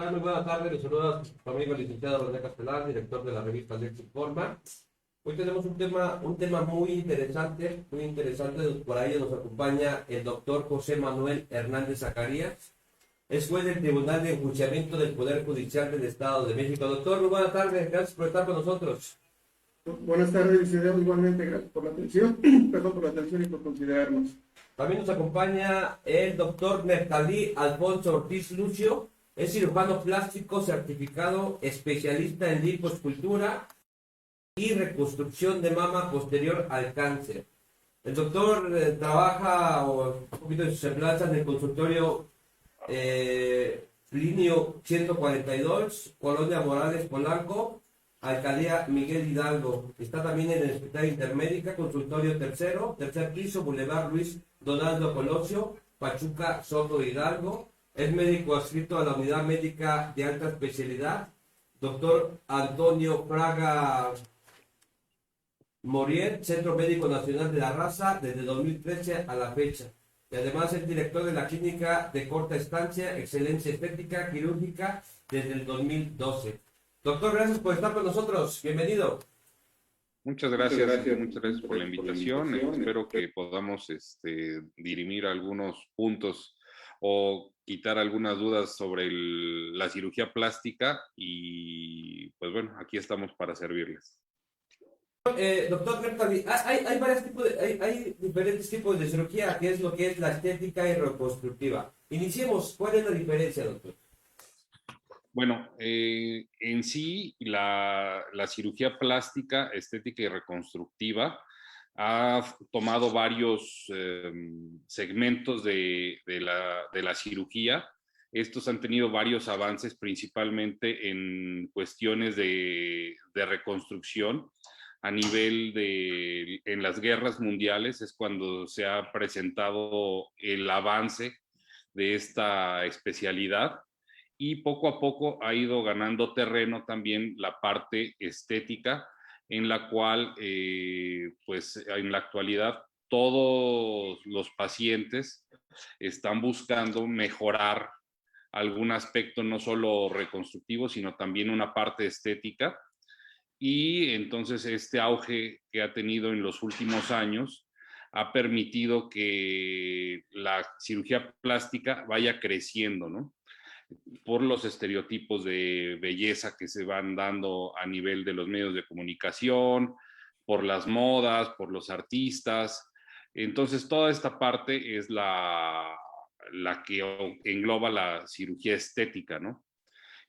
tal? Muy buenas tardes. Les saluda su amigo el licenciado René Castelar, director de la revista Lex Informa. Hoy tenemos un tema muy interesante. Por ahí nos acompaña el doctor José Manuel Hernández Zacarías. Es juez del Tribunal de Enjuiciamiento del Poder Judicial del Estado de México. Doctor, muy buenas tardes. Gracias por estar con nosotros. Buenas tardes, licenciado. Igualmente, gracias por la atención. Perdón por la atención y por considerarnos. También nos acompaña el doctor Neftalí Alfonso Ortiz Lucio. Es cirujano plástico certificado, especialista en liposcultura y reconstrucción de mama posterior al cáncer. El doctor trabaja un poquito de sus semblanzas en el consultorio Plinio 142, Colonia Morales, Polanco, Alcaldía Miguel Hidalgo. Está también en el Hospital Intermédica, consultorio tercer piso, Boulevard Luis Donaldo Colosio, Pachuca, Soto Hidalgo. Es médico adscrito a la Unidad Médica de Alta Especialidad, doctor Antonio Fraga Moriel, Centro Médico Nacional de la Raza, desde 2013 a la fecha. Y además es director de la Clínica de Corta Estancia, Excelencia Estética Quirúrgica, desde el 2012. Doctor, gracias por estar con nosotros. Bienvenido. Muchas gracias por la invitación. Espero que podamos dirimir algunos puntos o quitar algunas dudas sobre la cirugía plástica y pues bueno, aquí estamos para servirles. Doctor Neftalí, hay diferentes tipos de cirugía, que es lo que es la estética y reconstructiva. Iniciemos. ¿Cuál es la diferencia, doctor? Bueno, en sí, la cirugía plástica, estética y reconstructiva ha tomado varios segmentos de la cirugía. Estos han tenido varios avances, principalmente en cuestiones de reconstrucción a nivel en las guerras mundiales. Es cuando se ha presentado el avance de esta especialidad. Y poco a poco ha ido ganando terreno también la parte estética, en la cual, pues en la actualidad, todos los pacientes están buscando mejorar algún aspecto no solo reconstructivo, sino también una parte estética. Y entonces este auge que ha tenido en los últimos años ha permitido que la cirugía plástica vaya creciendo, ¿no? Por los estereotipos de belleza que se van dando a nivel de los medios de comunicación, por las modas, por los artistas. Entonces, toda esta parte es la que engloba la cirugía estética, ¿no?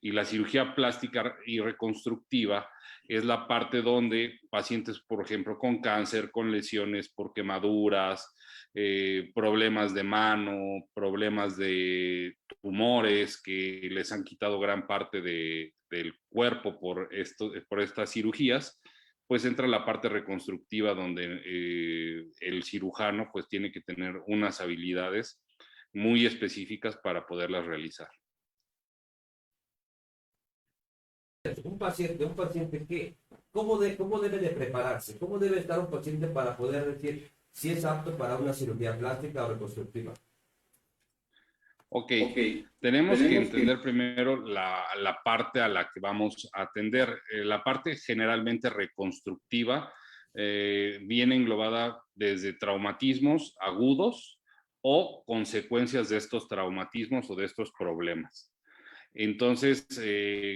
Y la cirugía plástica y reconstructiva es la parte donde pacientes, por ejemplo, con cáncer, con lesiones por quemaduras, problemas de mano, problemas de tumores que les han quitado gran parte del cuerpo por estas cirugías, pues entra la parte reconstructiva donde el cirujano pues tiene que tener unas habilidades muy específicas para poderlas realizar. Un paciente que, ¿cómo debe de prepararse? ¿Cómo debe estar un paciente para poder decir si es apto para una cirugía plástica o reconstructiva? Ok, tenemos que entender primero la parte a la que vamos a atender. La parte generalmente reconstructiva viene englobada desde traumatismos agudos o consecuencias de estos traumatismos o de estos problemas. Entonces,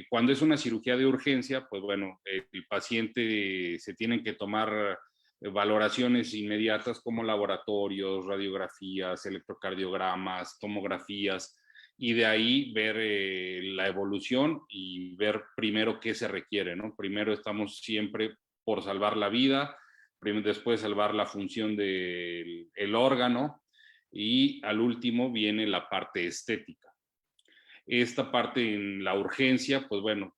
cuando es una cirugía de urgencia, pues bueno, el paciente se tienen que tomar valoraciones inmediatas como laboratorios, radiografías, electrocardiogramas, tomografías, y de ahí ver la evolución y ver primero qué se requiere, ¿no? Primero estamos siempre por salvar la vida, después salvar la función del órgano, y al último viene la parte estética. Esta parte en la urgencia, pues bueno,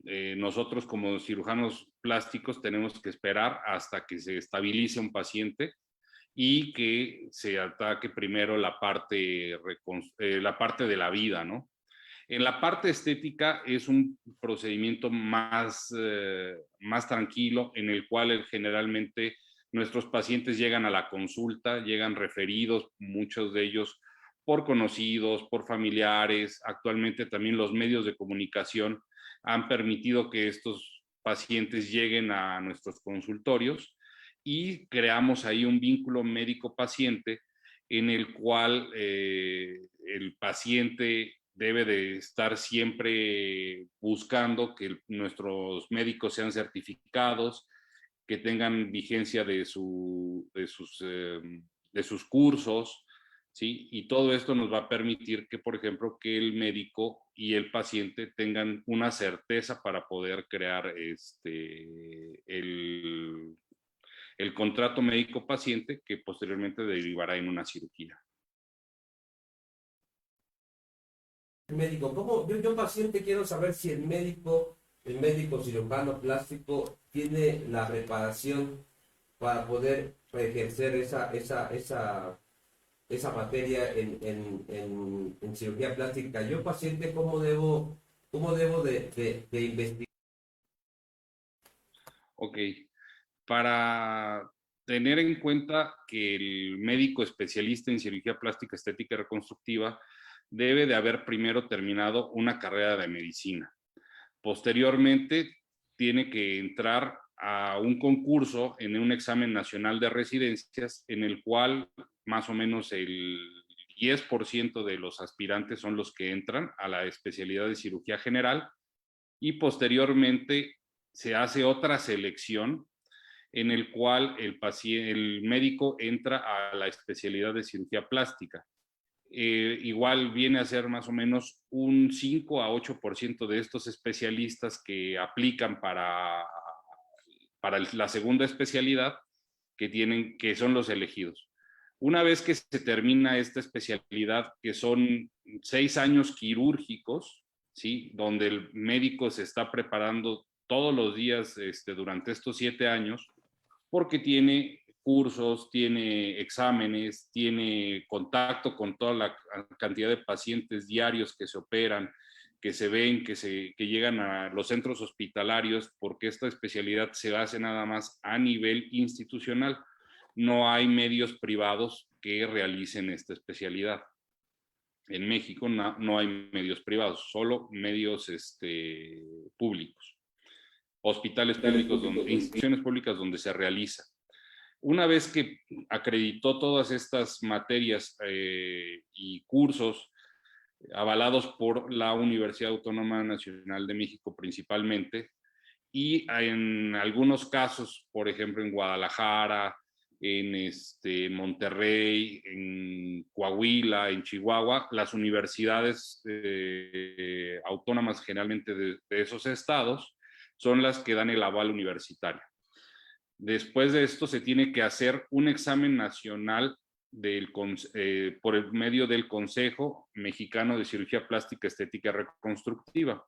nosotros como cirujanos plásticos tenemos que esperar hasta que se estabilice un paciente y que se ataque primero la parte de la vida, ¿no? En la parte estética es un procedimiento más tranquilo, en el cual generalmente nuestros pacientes llegan a la consulta, llegan referidos, muchos de ellos por conocidos, por familiares. Actualmente también los medios de comunicación han permitido que estos pacientes lleguen a nuestros consultorios y creamos ahí un vínculo médico-paciente en el cual el paciente debe de estar siempre buscando que nuestros médicos sean certificados, que tengan vigencia de sus cursos, ¿sí? Y todo esto nos va a permitir que, por ejemplo, que el médico y el paciente tengan una certeza para poder crear el contrato médico-paciente que posteriormente derivará en una cirugía. El médico, ¿cómo? Yo paciente quiero saber si el médico cirujano plástico tiene la preparación para poder ejercer esa materia en cirugía plástica. Yo paciente, cómo debo de investigar? Ok, para tener en cuenta que el médico especialista en cirugía plástica, estética y reconstructiva debe de haber primero terminado una carrera de medicina. Posteriormente, tiene que entrar a un concurso en un examen nacional de residencias en el cual más o menos el 10% de los aspirantes son los que entran a la especialidad de cirugía general y posteriormente se hace otra selección en el cual el médico entra a la especialidad de cirugía plástica. Igual viene a ser más o menos un 5 a 8% de estos especialistas que aplican para la segunda especialidad que son los elegidos. Una vez que se termina esta especialidad, que son 6 años quirúrgicos, ¿sí? Donde el médico se está preparando todos los días durante estos 7 años, porque tiene cursos, tiene exámenes, tiene contacto con toda la cantidad de pacientes diarios que se operan, que se ven, que llegan a los centros hospitalarios, porque esta especialidad se hace nada más a nivel institucional. No hay medios privados que realicen esta especialidad. En México no hay medios privados, solo medios públicos, hospitales públicos, instituciones públicas donde se realiza. Una vez que acreditó todas estas materias y cursos avalados por la Universidad Autónoma Nacional de México principalmente, y en algunos casos, por ejemplo, en Guadalajara, en Monterrey, en Coahuila, en Chihuahua, las universidades autónomas generalmente de esos estados son las que dan el aval universitario. Después de esto se tiene que hacer un examen nacional por el medio del Consejo Mexicano de Cirugía Plástica, Estética y Reconstructiva,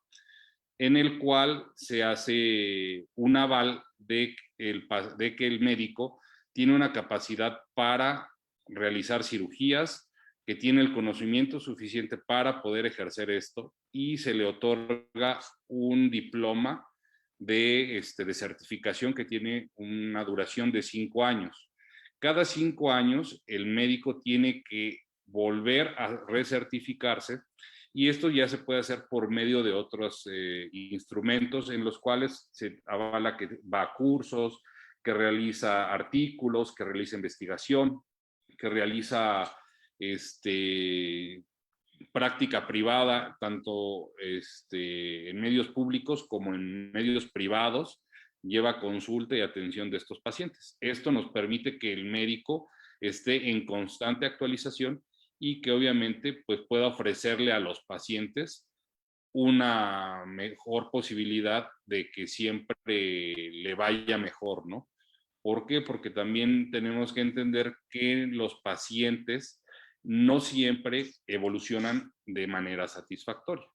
en el cual se hace un aval de que el médico tiene una capacidad para realizar cirugías, que tiene el conocimiento suficiente para poder ejercer esto y se le otorga un diploma de certificación que tiene una duración de 5 años. Cada 5 años el médico tiene que volver a recertificarse y esto ya se puede hacer por medio de otros instrumentos en los cuales se avala que va a cursos, que realiza artículos, que realiza investigación, que realiza práctica privada, tanto en medios públicos como en medios privados, lleva consulta y atención de estos pacientes. Esto nos permite que el médico esté en constante actualización y que obviamente pues, pueda ofrecerle a los pacientes una mejor posibilidad de que siempre le vaya mejor, ¿no? ¿Por qué? Porque también tenemos que entender que los pacientes no siempre evolucionan de manera satisfactoria.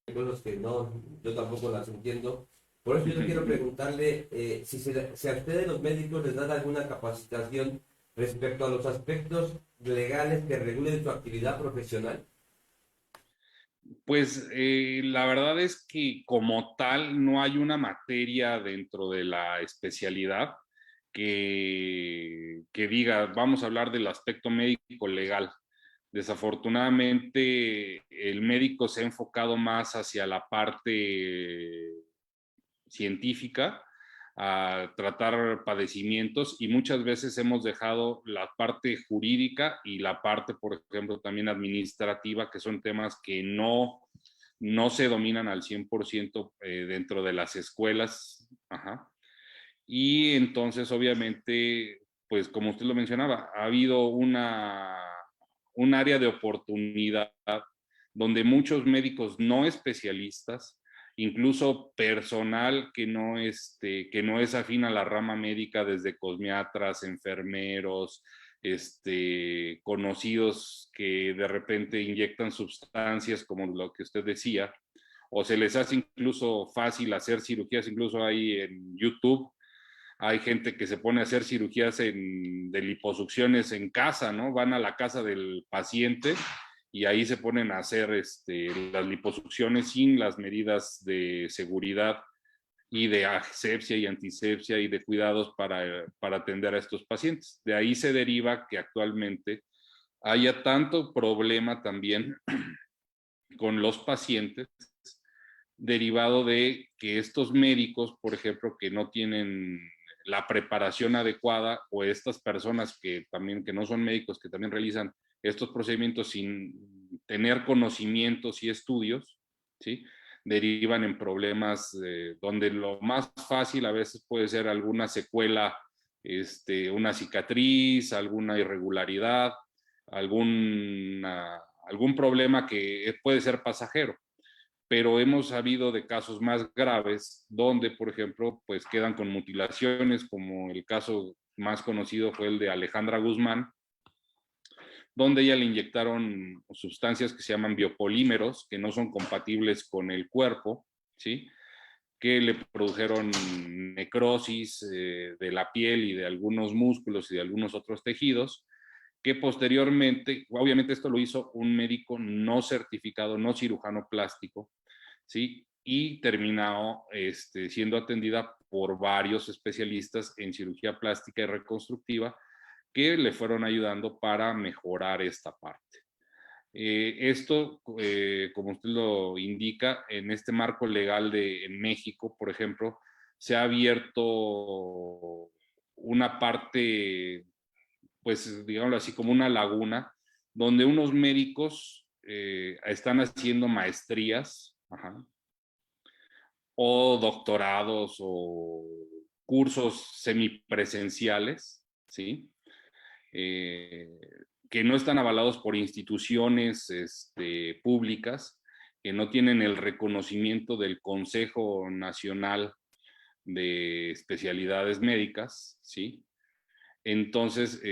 Hay cosas que no, yo tampoco las entiendo. Por eso yo quiero preguntarle si a ustedes los médicos les dan alguna capacitación respecto a los aspectos legales que regulen su actividad profesional. Pues la verdad es que como tal no hay una materia dentro de la especialidad que diga, vamos a hablar del aspecto médico legal. Desafortunadamente, el médico se ha enfocado más hacia la parte científica, a tratar padecimientos y muchas veces hemos dejado la parte jurídica y la parte, por ejemplo, también administrativa, que son temas que no se dominan al 100% dentro de las escuelas. Ajá. Y entonces, obviamente, pues como usted lo mencionaba, ha habido un área de oportunidad donde muchos médicos no especialistas, incluso personal que no es afín a la rama médica, desde cosmiatras, enfermeros, conocidos que de repente inyectan sustancias como lo que usted decía, o se les hace incluso fácil hacer cirugías, incluso hay en YouTube hay gente que se pone a hacer cirugías de liposucciones en casa, ¿no? Van a la casa del paciente y ahí se ponen a hacer las liposucciones sin las medidas de seguridad y de asepsia y antisepsia y de cuidados para atender a estos pacientes. De ahí se deriva que actualmente haya tanto problema también con los pacientes derivado de que estos médicos, por ejemplo, que no tienen la preparación adecuada, o estas personas que también que no son médicos, que también realizan estos procedimientos sin tener conocimientos y estudios, ¿sí? Derivan en problemas donde lo más fácil a veces puede ser alguna secuela, una cicatriz, alguna irregularidad, algún problema que puede ser pasajero, pero hemos sabido de casos más graves donde, por ejemplo, pues quedan con mutilaciones, como el caso más conocido fue el de Alejandra Guzmán, donde ella le inyectaron sustancias que se llaman biopolímeros, que no son compatibles con el cuerpo, ¿sí? Que le produjeron necrosis de la piel y de algunos músculos y de algunos otros tejidos, que posteriormente, obviamente esto lo hizo un médico no certificado, no cirujano plástico, ¿sí? Y terminó siendo atendida por varios especialistas en cirugía plástica y reconstructiva que le fueron ayudando para mejorar esta parte. Esto, como usted lo indica, en este marco legal en México, por ejemplo, se ha abierto una parte, pues digámoslo así, como una laguna, donde unos médicos están haciendo maestrías, ajá, o doctorados o cursos semipresenciales, ¿sí? Eh, que no están avalados por instituciones públicas, que no tienen el reconocimiento del Consejo Nacional de Especialidades Médicas, ¿sí? Entonces,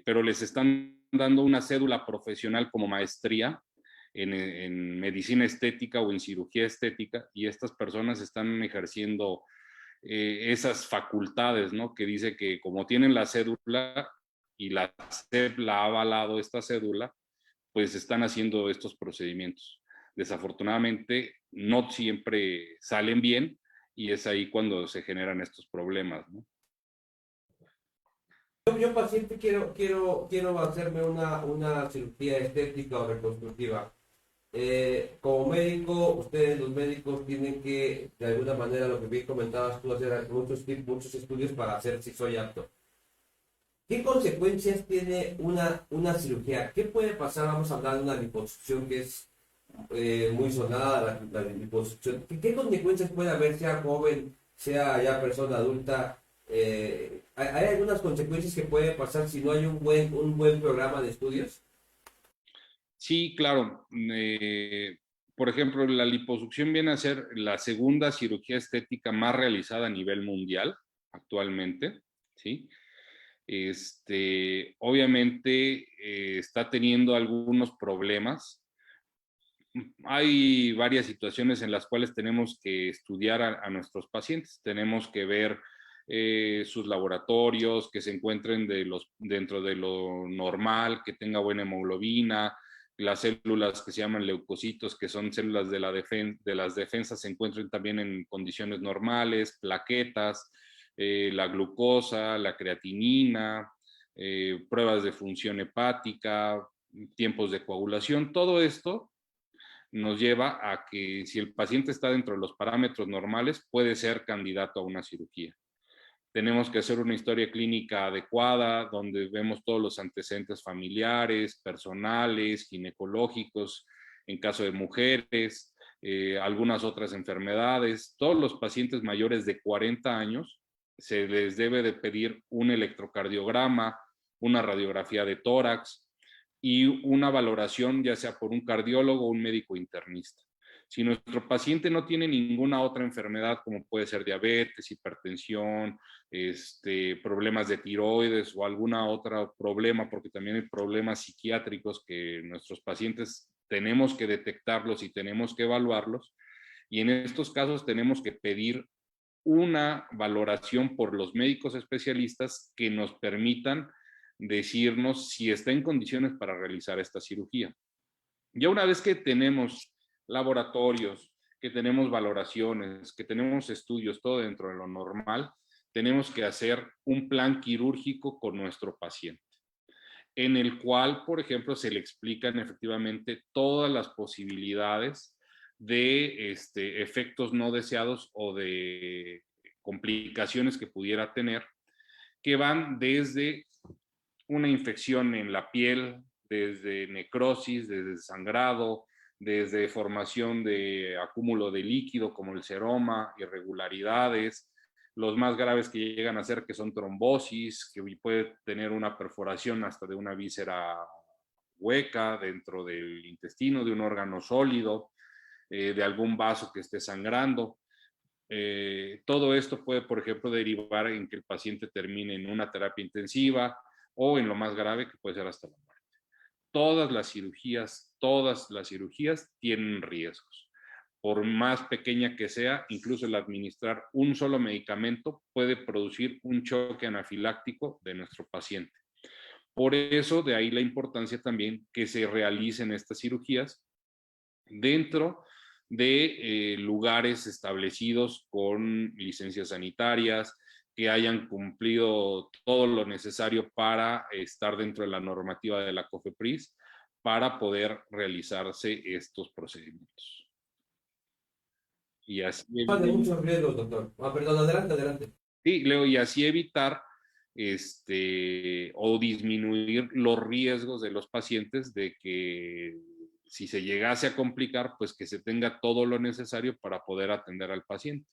pero les están dando una cédula profesional como maestría en medicina estética o en cirugía estética, y estas personas están ejerciendo esas facultades, ¿no? Que dice que como tienen la cédula y la SEP la ha avalado esta cédula, pues están haciendo estos procedimientos. Desafortunadamente, no siempre salen bien y es ahí cuando se generan estos problemas, ¿no? Yo paciente quiero hacerme una cirugía estética o reconstructiva. Como médico, ustedes los médicos tienen que, de alguna manera, lo que bien comentabas tú, hacer muchos estudios para hacer si soy apto. ¿Qué consecuencias tiene una cirugía? ¿Qué puede pasar? Vamos a hablar de una liposucción que es muy sonada, la liposucción. ¿Qué consecuencias puede haber, sea joven, sea ya persona adulta? ¿Hay algunas consecuencias que puede pasar si no hay un buen programa de estudios? Sí, claro. Por ejemplo, la liposucción viene a ser la segunda cirugía estética más realizada a nivel mundial actualmente, ¿sí? Obviamente está teniendo algunos problemas. Hay varias situaciones en las cuales tenemos que estudiar a nuestros pacientes. Tenemos que ver sus laboratorios, que se encuentren dentro de lo normal, que tenga buena hemoglobina, las células que se llaman leucocitos, que son células de las defensas, se encuentran también en condiciones normales, plaquetas, la glucosa, la creatinina, pruebas de función hepática, tiempos de coagulación, todo esto nos lleva a que si el paciente está dentro de los parámetros normales, puede ser candidato a una cirugía. Tenemos que hacer una historia clínica adecuada, donde vemos todos los antecedentes familiares, personales, ginecológicos, en caso de mujeres, algunas otras enfermedades. Todos los pacientes mayores de 40 años se les debe de pedir un electrocardiograma, una radiografía de tórax y una valoración ya sea por un cardiólogo o un médico internista. Si nuestro paciente no tiene ninguna otra enfermedad, como puede ser diabetes, hipertensión, problemas de tiroides o alguna otra problema, porque también hay problemas psiquiátricos que nuestros pacientes tenemos que detectarlos y tenemos que evaluarlos, y en estos casos tenemos que pedir una valoración por los médicos especialistas que nos permitan decirnos si está en condiciones para realizar esta cirugía. Ya una vez que tenemos laboratorios, que tenemos valoraciones, que tenemos estudios, todo dentro de lo normal, tenemos que hacer un plan quirúrgico con nuestro paciente, en el cual, por ejemplo, se le explican efectivamente todas las posibilidades de efectos no deseados o de complicaciones que pudiera tener, que van desde una infección en la piel, desde necrosis, desde sangrado, desde formación de acúmulo de líquido como el seroma, irregularidades, los más graves que llegan a ser que son trombosis, que puede tener una perforación hasta de una víscera hueca dentro del intestino, de un órgano sólido, de algún vaso que esté sangrando. Todo esto puede, por ejemplo, derivar en que el paciente termine en una terapia intensiva o en lo más grave, que puede ser hasta la muerte. Todas las cirugías tienen riesgos. Por más pequeña que sea, incluso el administrar un solo medicamento puede producir un choque anafiláctico de nuestro paciente. Por eso, de ahí la importancia también que se realicen estas cirugías dentro de lugares establecidos con licencias sanitarias, que hayan cumplido todo lo necesario para estar dentro de la normativa de la COFEPRIS para poder realizarse estos procedimientos. Y así, De muchos riesgos, doctor. Perdón, adelante, adelante. sí, Leo, y así evitar o disminuir los riesgos de los pacientes de que si se llegase a complicar, pues que se tenga todo lo necesario para poder atender al paciente.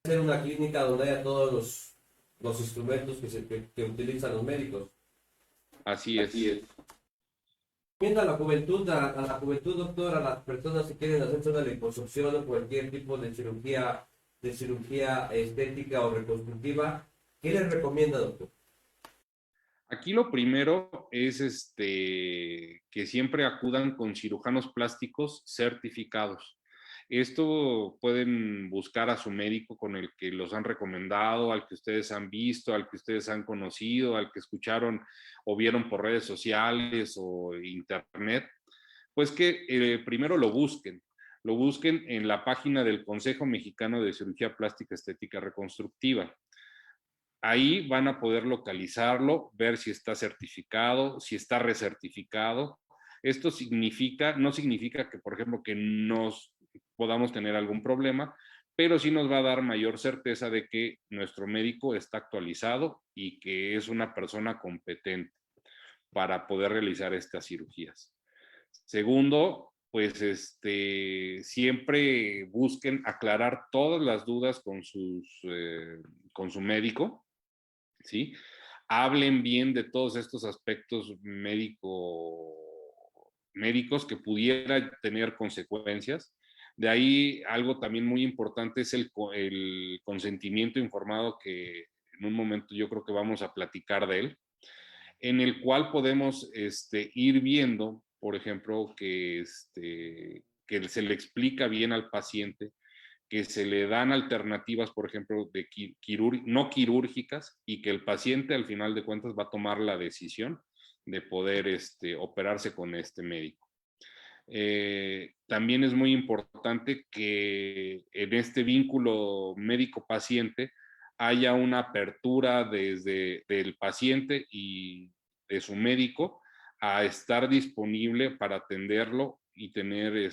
Hacer una clínica donde haya todos los instrumentos que utilizan los médicos. Así es. Así es. Recomienda a la juventud, doctor, a las personas que quieren hacerse una liposucción o cualquier tipo de cirugía estética o reconstructiva, ¿qué les recomienda, doctor? Aquí lo primero es que siempre acudan con cirujanos plásticos certificados. Esto pueden buscar a su médico con el que los han recomendado, al que ustedes han visto, al que ustedes han conocido, al que escucharon o vieron por redes sociales o internet. Pues que primero lo busquen en la página del Consejo Mexicano de Cirugía Plástica Estética Reconstructiva. Ahí van a poder localizarlo, ver si está certificado, si está recertificado. Esto no significa que, por ejemplo, que nos podamos tener algún problema, pero sí nos va a dar mayor certeza de que nuestro médico está actualizado y que es una persona competente para poder realizar estas cirugías. Segundo, pues siempre busquen aclarar todas las dudas con su médico, ¿sí? Hablen bien de todos estos aspectos médicos que pudieran tener consecuencias. De ahí algo también muy importante es el consentimiento informado, que en un momento yo creo que vamos a platicar de él, en el cual podemos ir viendo, por ejemplo, que se le explica bien al paciente, que se le dan alternativas, por ejemplo, no quirúrgicas, y que el paciente al final de cuentas va a tomar la decisión de poder operarse con este médico. También es muy importante que en este vínculo médico-paciente haya una apertura desde el paciente y de su médico a estar disponible para atenderlo y tener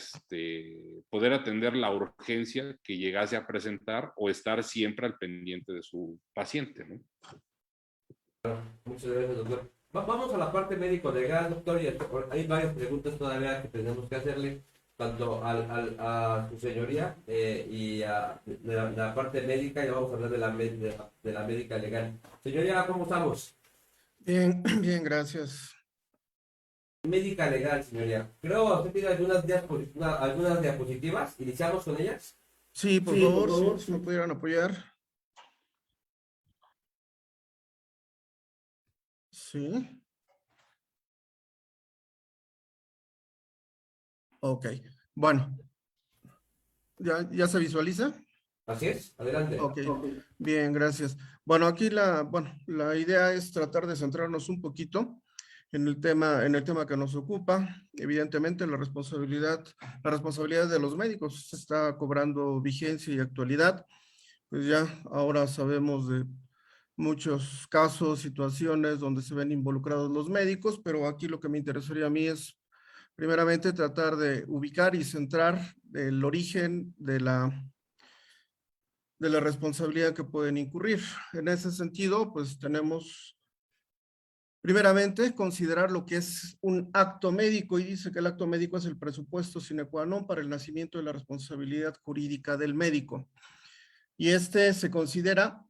poder atender la urgencia que llegase a presentar o estar siempre al pendiente de su paciente, ¿no? Muchas gracias, doctor. Vamos a la parte médico-legal, doctor, y hay varias preguntas todavía que tenemos que hacerle, tanto a su señoría y a la parte médica, y vamos a hablar de la médica legal. Señoría, ¿cómo estamos? Bien, bien, gracias. Médica legal, señoría. Creo que tiene algunas diapositivas. ¿Iniciamos con ellas? Sí, por favor, si me pudieran apoyar. Sí. Ok. Bueno, ¿ya se visualiza? Así es, adelante. Ok, bien, gracias. Bueno, aquí la idea es tratar de centrarnos un poquito en el tema que nos ocupa. Evidentemente, la responsabilidad de los médicos está cobrando vigencia y actualidad. Pues ya ahora sabemos de muchos casos, situaciones donde se ven involucrados los médicos, pero aquí lo que me interesaría a mí es primeramente tratar de ubicar y centrar el origen de la responsabilidad que pueden incurrir. En ese sentido, pues tenemos primeramente considerar lo que es un acto médico, y dice que el acto médico es el presupuesto sine qua non para el nacimiento de la responsabilidad jurídica del médico. Y se considera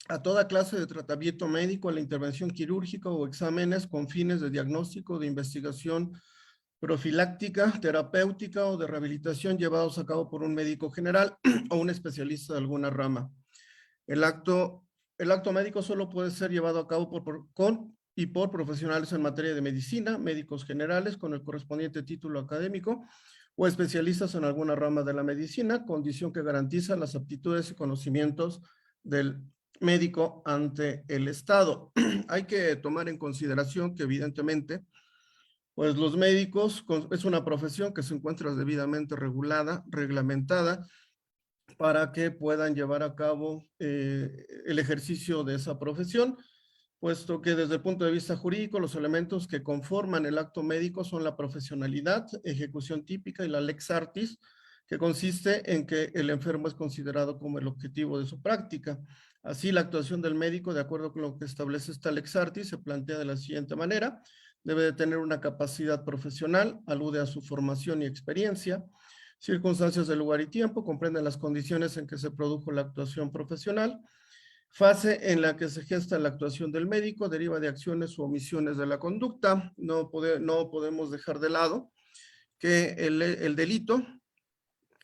a toda clase de tratamiento médico, a la intervención quirúrgica o exámenes con fines de diagnóstico, de investigación profiláctica, terapéutica o de rehabilitación llevados a cabo por un médico general o un especialista de alguna rama. El acto médico solo puede ser llevado a cabo por profesionales en materia de medicina, médicos generales con el correspondiente título académico o especialistas en alguna rama de la medicina, condición que garantiza las aptitudes y conocimientos del médico ante el Estado. Hay que tomar en consideración que evidentemente, pues los médicos es una profesión que se encuentra debidamente regulada, reglamentada, para que puedan llevar a cabo el ejercicio de esa profesión, puesto que desde el punto de vista jurídico los elementos que conforman el acto médico son la profesionalidad, ejecución típica y la lex artis, que consiste en que el enfermo es considerado como el objetivo de su práctica. Así, la actuación del médico, de acuerdo con lo que establece esta lex artis, se plantea de la siguiente manera: debe de tener una capacidad profesional, alude a su formación y experiencia. Circunstancias de lugar y tiempo, comprenden las condiciones en que se produjo la actuación profesional. Fase en la que se gesta la actuación del médico, deriva de acciones o omisiones de la conducta. No podemos dejar de lado que el delito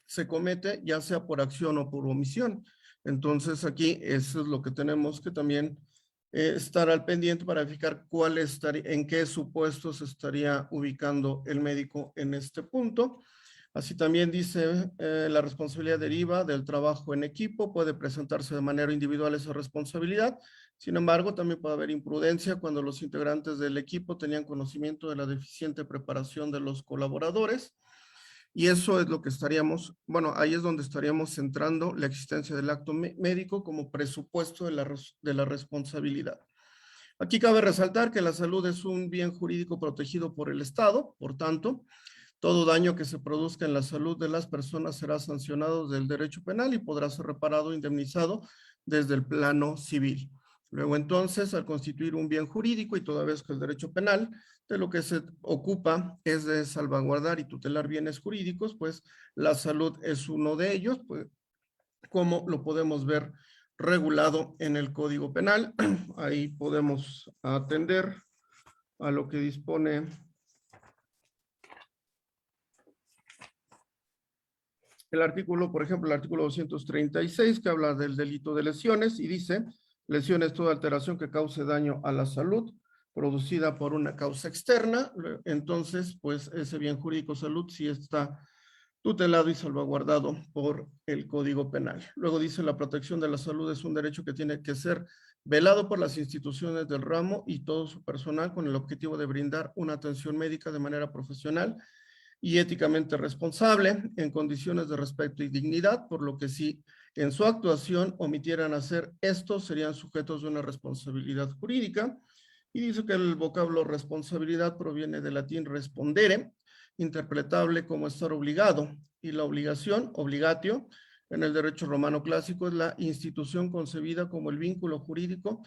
se comete ya sea por acción o por omisión. Entonces aquí eso es lo que tenemos que también estar al pendiente para verificar en qué supuestos se estaría ubicando el médico en este punto. Así también dice, la responsabilidad deriva del trabajo en equipo, puede presentarse de manera individual esa responsabilidad. Sin embargo, también puede haber imprudencia cuando los integrantes del equipo tenían conocimiento de la deficiente preparación de los colaboradores. Y eso es lo que ahí es donde estaríamos centrando la existencia del acto médico como presupuesto de la responsabilidad. Aquí cabe resaltar que la salud es un bien jurídico protegido por el Estado, por tanto, todo daño que se produzca en la salud de las personas será sancionado del derecho penal y podrá ser reparado o indemnizado desde el plano civil. Luego, entonces, al constituir un bien jurídico y toda vez que el derecho penal de lo que se ocupa es de salvaguardar y tutelar bienes jurídicos, pues la salud es uno de ellos, pues, como lo podemos ver regulado en el Código Penal. Ahí podemos atender a lo que dispone el artículo, por ejemplo, el artículo 236, que habla del delito de lesiones y dice: lesiones, toda alteración que cause daño a la salud producida por una causa externa. Entonces, pues ese bien jurídico salud sí está tutelado y salvaguardado por el Código Penal. Luego dice: la protección de la salud es un derecho que tiene que ser velado por las instituciones del ramo y todo su personal con el objetivo de brindar una atención médica de manera profesional y éticamente responsable, en condiciones de respeto y dignidad, por lo que si en su actuación omitieran hacer esto, serían sujetos de una responsabilidad jurídica. Y dice que el vocablo responsabilidad proviene del latín respondere, interpretable como estar obligado, y la obligación, obligatio, en el derecho romano clásico es la institución concebida como el vínculo jurídico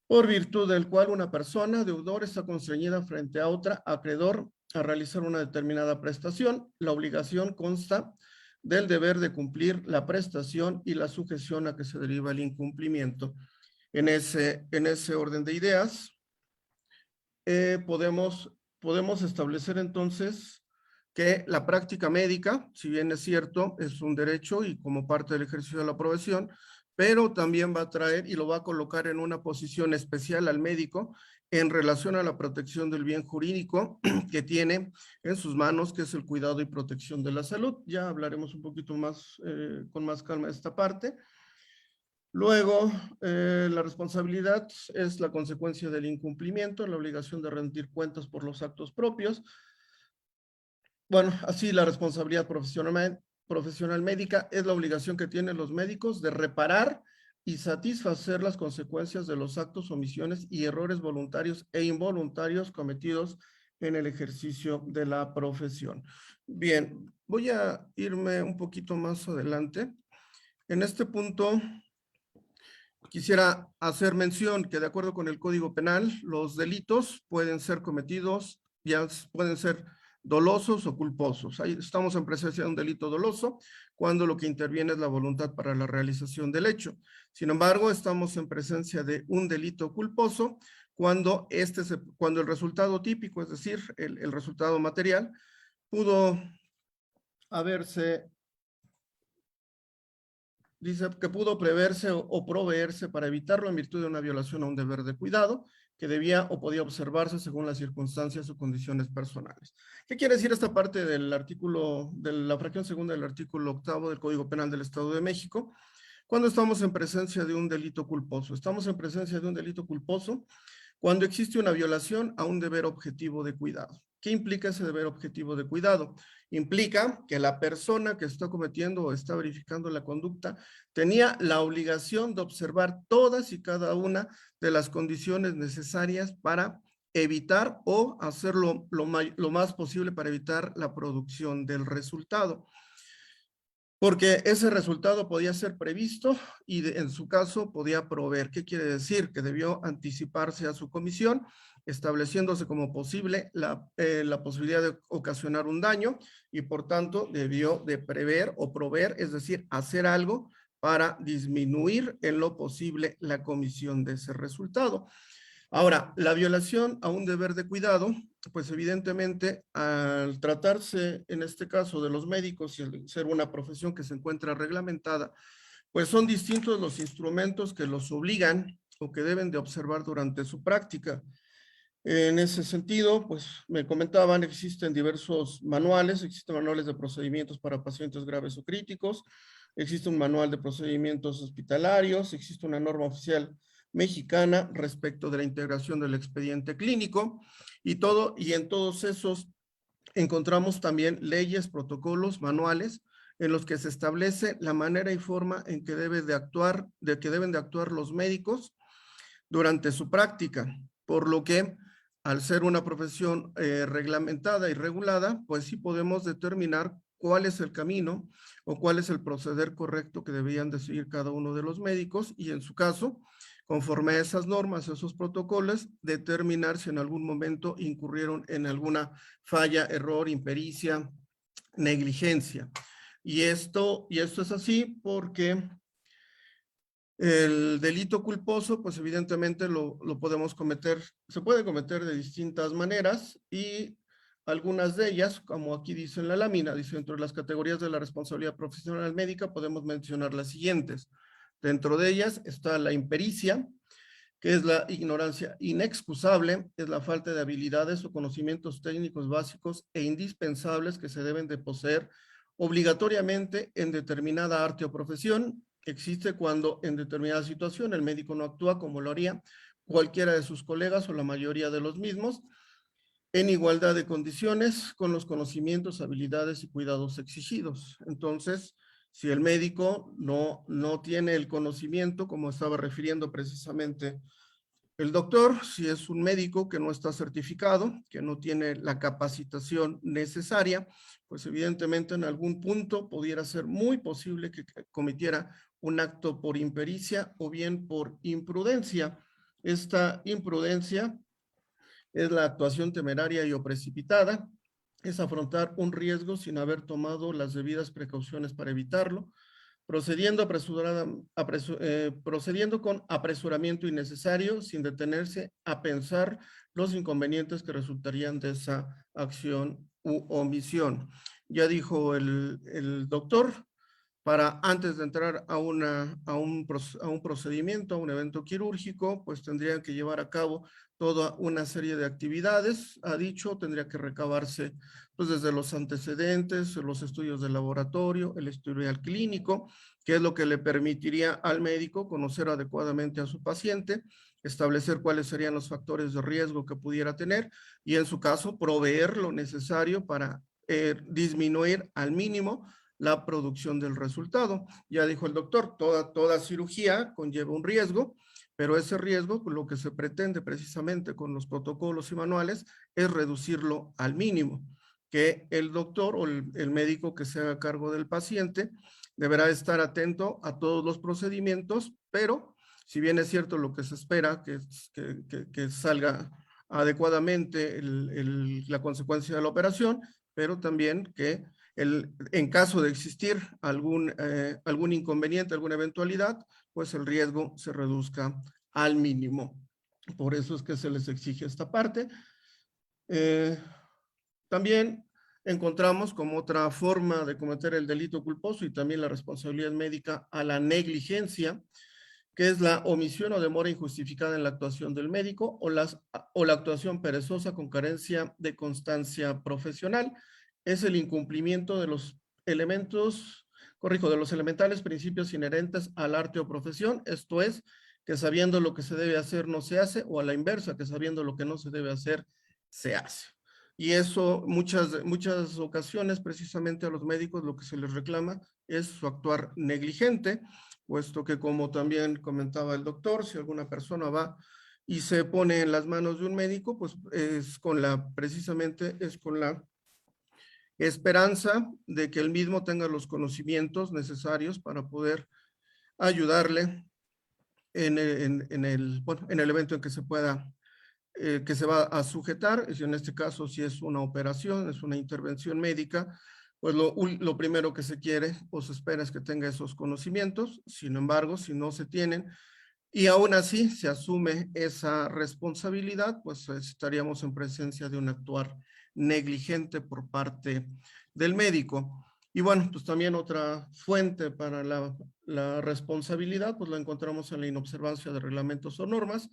por virtud del cual una persona, deudor, está constreñida frente a otra, acreedor, a realizar una determinada prestación. La obligación consta del deber de cumplir la prestación y la sujeción a que se deriva el incumplimiento. En ese orden de ideas, podemos establecer entonces que la práctica médica, si bien es cierto, es un derecho y como parte del ejercicio de la profesión, pero también va a traer y lo va a colocar en una posición especial al médico en relación a la protección del bien jurídico que tiene en sus manos, que es el cuidado y protección de la salud. Ya hablaremos un poquito más, con más calma de esta parte. Luego, la responsabilidad es la consecuencia del incumplimiento, la obligación de rendir cuentas por los actos propios. Bueno, así la responsabilidad profesional médica es la obligación que tienen los médicos de reparar y satisfacer las consecuencias de los actos, omisiones y errores voluntarios e involuntarios cometidos en el ejercicio de la profesión. Bien, voy a irme un poquito más adelante. En este punto, quisiera hacer mención que de acuerdo con el Código Penal, los delitos pueden ser cometidos, ya pueden ser dolosos o culposos. Ahí estamos en presencia de un delito doloso cuando lo que interviene es la voluntad para la realización del hecho. Sin embargo, estamos en presencia de un delito culposo cuando, cuando el resultado típico, es decir, el resultado material, pudo haberse, dice que pudo preverse o proveerse para evitarlo en virtud de una violación a un deber de cuidado que debía o podía observarse según las circunstancias o condiciones personales. ¿Qué quiere decir esta parte del artículo, de la fracción segunda del artículo 8º del Código Penal del Estado de México? Cuando estamos en presencia de un delito culposo. Estamos en presencia de un delito culposo cuando existe una violación a un deber objetivo de cuidado. ¿Qué implica ese deber objetivo de cuidado? Implica que la persona que está cometiendo o está verificando la conducta tenía la obligación de observar todas y cada una de las condiciones necesarias para evitar o hacerlo lo más posible para evitar la producción del resultado. Porque ese resultado podía ser previsto y en su caso podía proveer. ¿Qué quiere decir? Que debió anticiparse a su comisión, estableciéndose como posible la posibilidad de ocasionar un daño y por tanto debió de prever o proveer, es decir, hacer algo para disminuir en lo posible la comisión de ese resultado. Ahora, la violación a un deber de cuidado, pues evidentemente al tratarse en este caso de los médicos y al ser una profesión que se encuentra reglamentada, pues son distintos los instrumentos que los obligan o que deben de observar durante su práctica. En ese sentido, pues me comentaban, existen diversos manuales, existen manuales de procedimientos para pacientes graves o críticos, existe un manual de procedimientos hospitalarios, existe una norma oficial mexicana respecto de la integración del expediente clínico y en todos esos encontramos también leyes, protocolos, manuales en los que se establece la manera y forma en que deben de actuar los médicos durante su práctica, por lo que al ser una profesión reglamentada y regulada, pues sí podemos determinar cuál es el camino o cuál es el proceder correcto que debían de seguir cada uno de los médicos y en su caso, conforme a esas normas, esos protocolos, determinar si en algún momento incurrieron en alguna falla, error, impericia, negligencia. Y esto es así porque el delito culposo, pues evidentemente lo podemos cometer, se puede cometer de distintas maneras y algunas de ellas, como aquí dice en la lámina, dice dentro de las categorías de la responsabilidad profesional médica podemos mencionar las siguientes. Dentro de ellas está la impericia, que es la ignorancia inexcusable, es la falta de habilidades o conocimientos técnicos básicos e indispensables que se deben de poseer obligatoriamente en determinada arte o profesión. Existe cuando en determinada situación el médico no actúa como lo haría cualquiera de sus colegas o la mayoría de los mismos, en igualdad de condiciones, con los conocimientos, habilidades y cuidados exigidos. Entonces, si el médico no tiene el conocimiento, como estaba refiriendo precisamente el doctor, si es un médico que no está certificado, que no tiene la capacitación necesaria, pues evidentemente en algún punto pudiera ser muy posible que cometiera un acto por impericia o bien por imprudencia. Esta imprudencia es la actuación temeraria y o precipitada, es afrontar un riesgo sin haber tomado las debidas precauciones para evitarlo, procediendo con apresuramiento innecesario sin detenerse a pensar los inconvenientes que resultarían de esa acción u omisión. Ya dijo el doctor, para antes de entrar a un procedimiento, a un evento quirúrgico, pues tendrían que llevar a cabo toda una serie de actividades. Ha dicho, tendría que recabarse pues desde los antecedentes, los estudios de laboratorio, el historial clínico, que es lo que le permitiría al médico conocer adecuadamente a su paciente, establecer cuáles serían los factores de riesgo que pudiera tener y en su caso proveer lo necesario para disminuir al mínimo la producción del resultado. Ya dijo el doctor, toda cirugía conlleva un riesgo, pero ese riesgo, lo que se pretende precisamente con los protocolos y manuales, es reducirlo al mínimo, que el doctor o el médico que se haga cargo del paciente deberá estar atento a todos los procedimientos, pero si bien es cierto lo que se espera, que salga adecuadamente la consecuencia de la operación, pero también que en caso de existir algún inconveniente, alguna eventualidad, pues el riesgo se reduzca al mínimo. Por eso es que se les exige esta parte. También encontramos como otra forma de cometer el delito culposo y también la responsabilidad médica a la negligencia, que es la omisión o demora injustificada en la actuación del médico o la actuación perezosa con carencia de constancia profesional. Es el incumplimiento de los elementos, de los elementales principios inherentes al arte o profesión, esto es, que sabiendo lo que se debe hacer no se hace, o a la inversa, que sabiendo lo que no se debe hacer, se hace. Y eso, muchas ocasiones, precisamente a los médicos lo que se les reclama es su actuar negligente, puesto que como también comentaba el doctor, si alguna persona va y se pone en las manos de un médico, pues precisamente es con la esperanza de que el mismo tenga los conocimientos necesarios para poder ayudarle en el evento en que se pueda, que se va a sujetar. En este caso, si es una operación, es una intervención médica, pues lo primero que se quiere o se espera es que tenga esos conocimientos. Sin embargo, si no se tienen y aún así se asume esa responsabilidad, pues estaríamos en presencia de un actuar negligente por parte del médico. Y bueno, pues también otra fuente para la responsabilidad, pues la encontramos en la inobservancia de reglamentos o normas,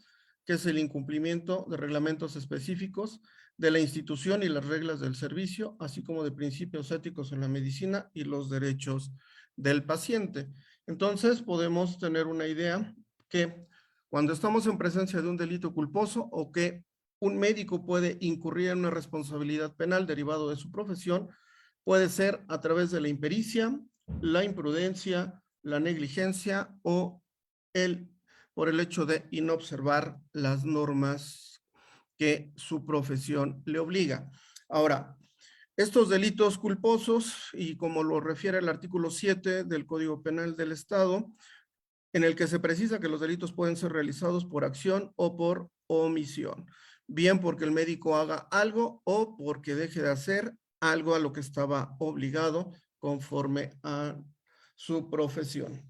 que es el incumplimiento de reglamentos específicos de la institución y las reglas del servicio, así como de principios éticos en la medicina y los derechos del paciente. Entonces podemos tener una idea que cuando estamos en presencia de un delito culposo o que un médico puede incurrir en una responsabilidad penal derivado de su profesión, puede ser a través de la impericia, la imprudencia, la negligencia o por el hecho de inobservar las normas que su profesión le obliga. Ahora, estos delitos culposos, y como lo refiere el artículo 7 del Código Penal del Estado, en el que se precisa que los delitos pueden ser realizados por acción o por omisión, bien porque el médico haga algo o porque deje de hacer algo a lo que estaba obligado conforme a su profesión.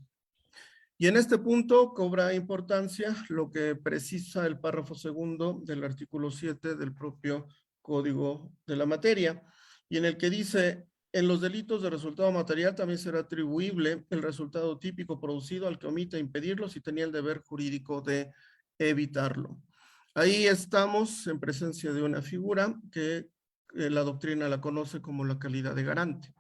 Y en este punto cobra importancia lo que precisa el párrafo segundo del artículo 7 del propio Código de la Materia, y en el que dice: en los delitos de resultado material también será atribuible el resultado típico producido al que omita impedirlo si tenía el deber jurídico de evitarlo. Ahí estamos en presencia de una figura que la doctrina la conoce como la calidad de garante.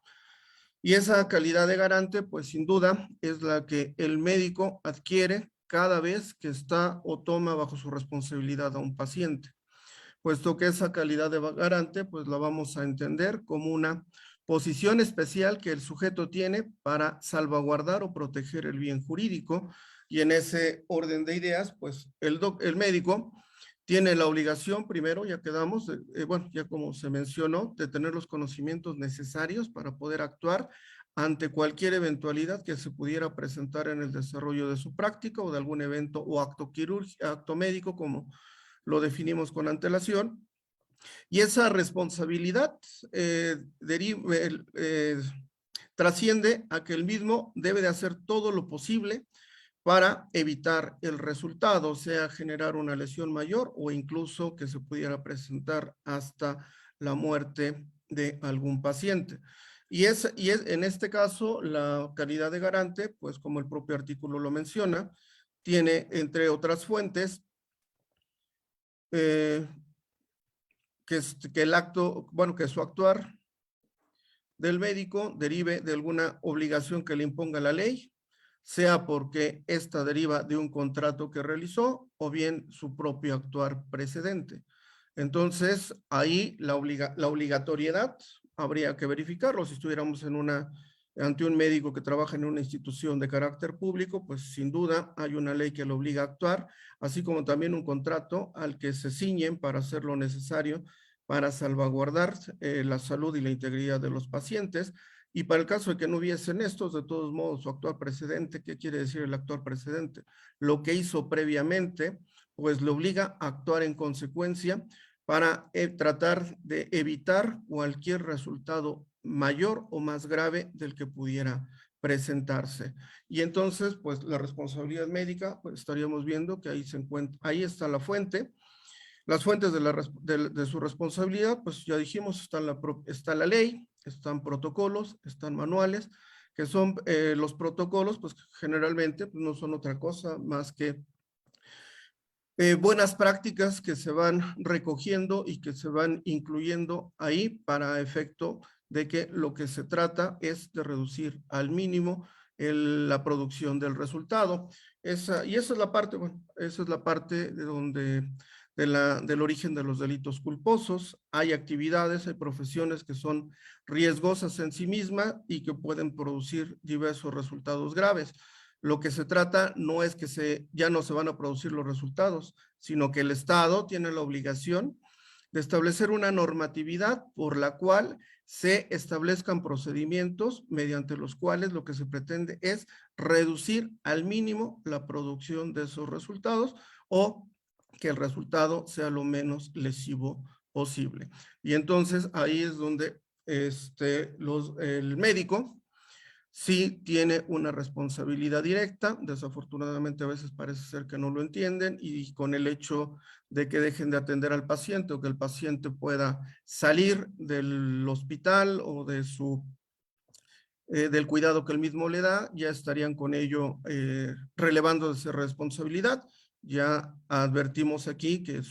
Y esa calidad de garante, pues sin duda, es la que el médico adquiere cada vez que está o toma bajo su responsabilidad a un paciente, puesto que esa calidad de garante, pues la vamos a entender como una posición especial que el sujeto tiene para salvaguardar o proteger el bien jurídico, y en ese orden de ideas, pues el médico tiene la obligación, primero, ya quedamos, bueno, ya como se mencionó, de tener los conocimientos necesarios para poder actuar ante cualquier eventualidad que se pudiera presentar en el desarrollo de su práctica o de algún evento o acto quirúrgico, acto médico, como lo definimos con antelación. Y esa responsabilidad trasciende a que el mismo debe de hacer todo lo posible para evitar el resultado, sea generar una lesión mayor o incluso que se pudiera presentar hasta la muerte de algún paciente. Y en este caso, la calidad de garante, pues como el propio artículo lo menciona, tiene, entre otras fuentes, que el acto, bueno, que su actuar del médico derive de alguna obligación que le imponga la ley, sea porque ésta deriva de un contrato que realizó o bien su propio actuar precedente. Entonces, ahí la obligatoriedad habría que verificarlo. Si estuviéramos ante un médico que trabaja en una institución de carácter público, pues sin duda hay una ley que lo obliga a actuar, así como también un contrato al que se ciñen para hacer lo necesario para salvaguardar la salud y la integridad de los pacientes. Y para el caso de que no hubiesen estos, de todos modos, su actuar precedente, ¿qué quiere decir el actuar precedente? Lo que hizo previamente, pues le obliga a actuar en consecuencia para tratar de evitar cualquier resultado mayor o más grave del que pudiera presentarse. Y entonces, pues la responsabilidad médica, pues estaríamos viendo que ahí se encuentra, ahí está la fuente. Las fuentes de su responsabilidad, pues ya dijimos, está la ley, están protocolos, están manuales, que son los protocolos, pues generalmente pues, no son otra cosa más que buenas prácticas que se van recogiendo y que se van incluyendo ahí para efecto de que lo que se trata es de reducir al mínimo la producción del resultado. Y esa es la parte, bueno, esa es la parte de donde del origen de los delitos culposos. Hay actividades, hay profesiones que son riesgosas en sí mismas y que pueden producir diversos resultados graves. Lo que se trata no es que ya no se van a producir los resultados, sino que el Estado tiene la obligación de establecer una normatividad por la cual se establezcan procedimientos mediante los cuales lo que se pretende es reducir al mínimo la producción de esos resultados o que el resultado sea lo menos lesivo posible. Y entonces ahí es donde el médico sí tiene una responsabilidad directa. Desafortunadamente a veces parece ser que no lo entienden, y con el hecho de que dejen de atender al paciente o que el paciente pueda salir del hospital o del cuidado que él mismo le da, ya estarían con ello relevando esa responsabilidad. Ya advertimos aquí que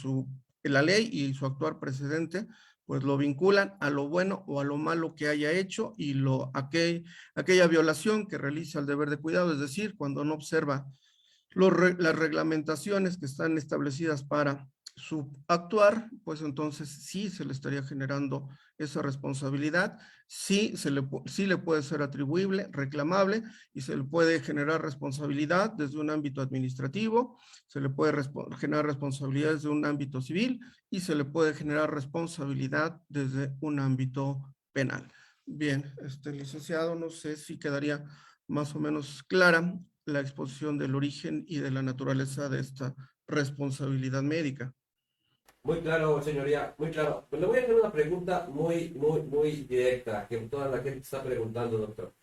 la ley y su actuar precedente pues lo vinculan a lo bueno o a lo malo que haya hecho y aquella violación que realiza el deber de cuidado, es decir, cuando no observa las reglamentaciones que están establecidas para su actuar, pues entonces sí se le estaría generando esa responsabilidad, sí le puede ser atribuible, reclamable, y se le puede generar responsabilidad desde un ámbito administrativo, se le puede generar responsabilidad desde un ámbito civil y se le puede generar responsabilidad desde un ámbito penal. Bien, licenciado, no sé si quedaría más o menos clara la exposición del origen y de la naturaleza de esta responsabilidad médica. Muy claro, señoría, muy claro. Pues le voy a hacer una pregunta muy directa, que toda la gente está preguntando, doctor.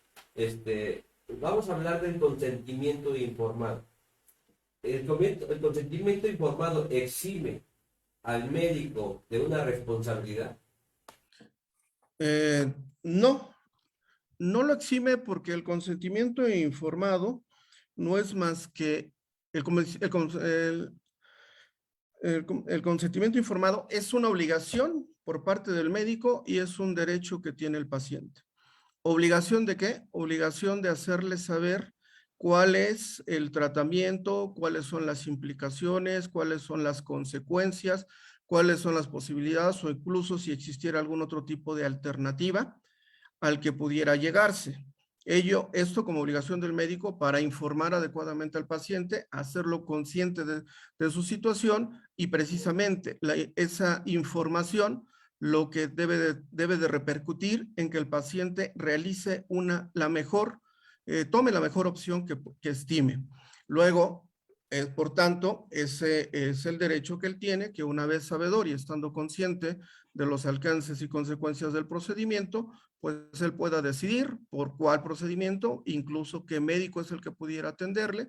Vamos a hablar del consentimiento informado. El consentimiento informado exime al médico de una responsabilidad. No lo exime, porque el consentimiento informado no es más que el consentimiento informado es una obligación por parte del médico y es un derecho que tiene el paciente. ¿Obligación de qué? Obligación de hacerle saber cuál es el tratamiento, cuáles son las implicaciones, cuáles son las consecuencias, cuáles son las posibilidades o incluso si existiera algún otro tipo de alternativa al que pudiera llegarse. Esto como obligación del médico para informar adecuadamente al paciente, hacerlo consciente de su situación y precisamente esa información lo que debe de repercutir en que el paciente realice tome la mejor opción que estime. Luego, por tanto, ese es el derecho que él tiene, que una vez sabedor y estando consciente de los alcances y consecuencias del procedimiento, pues él pueda decidir por cuál procedimiento, incluso qué médico es el que pudiera atenderle,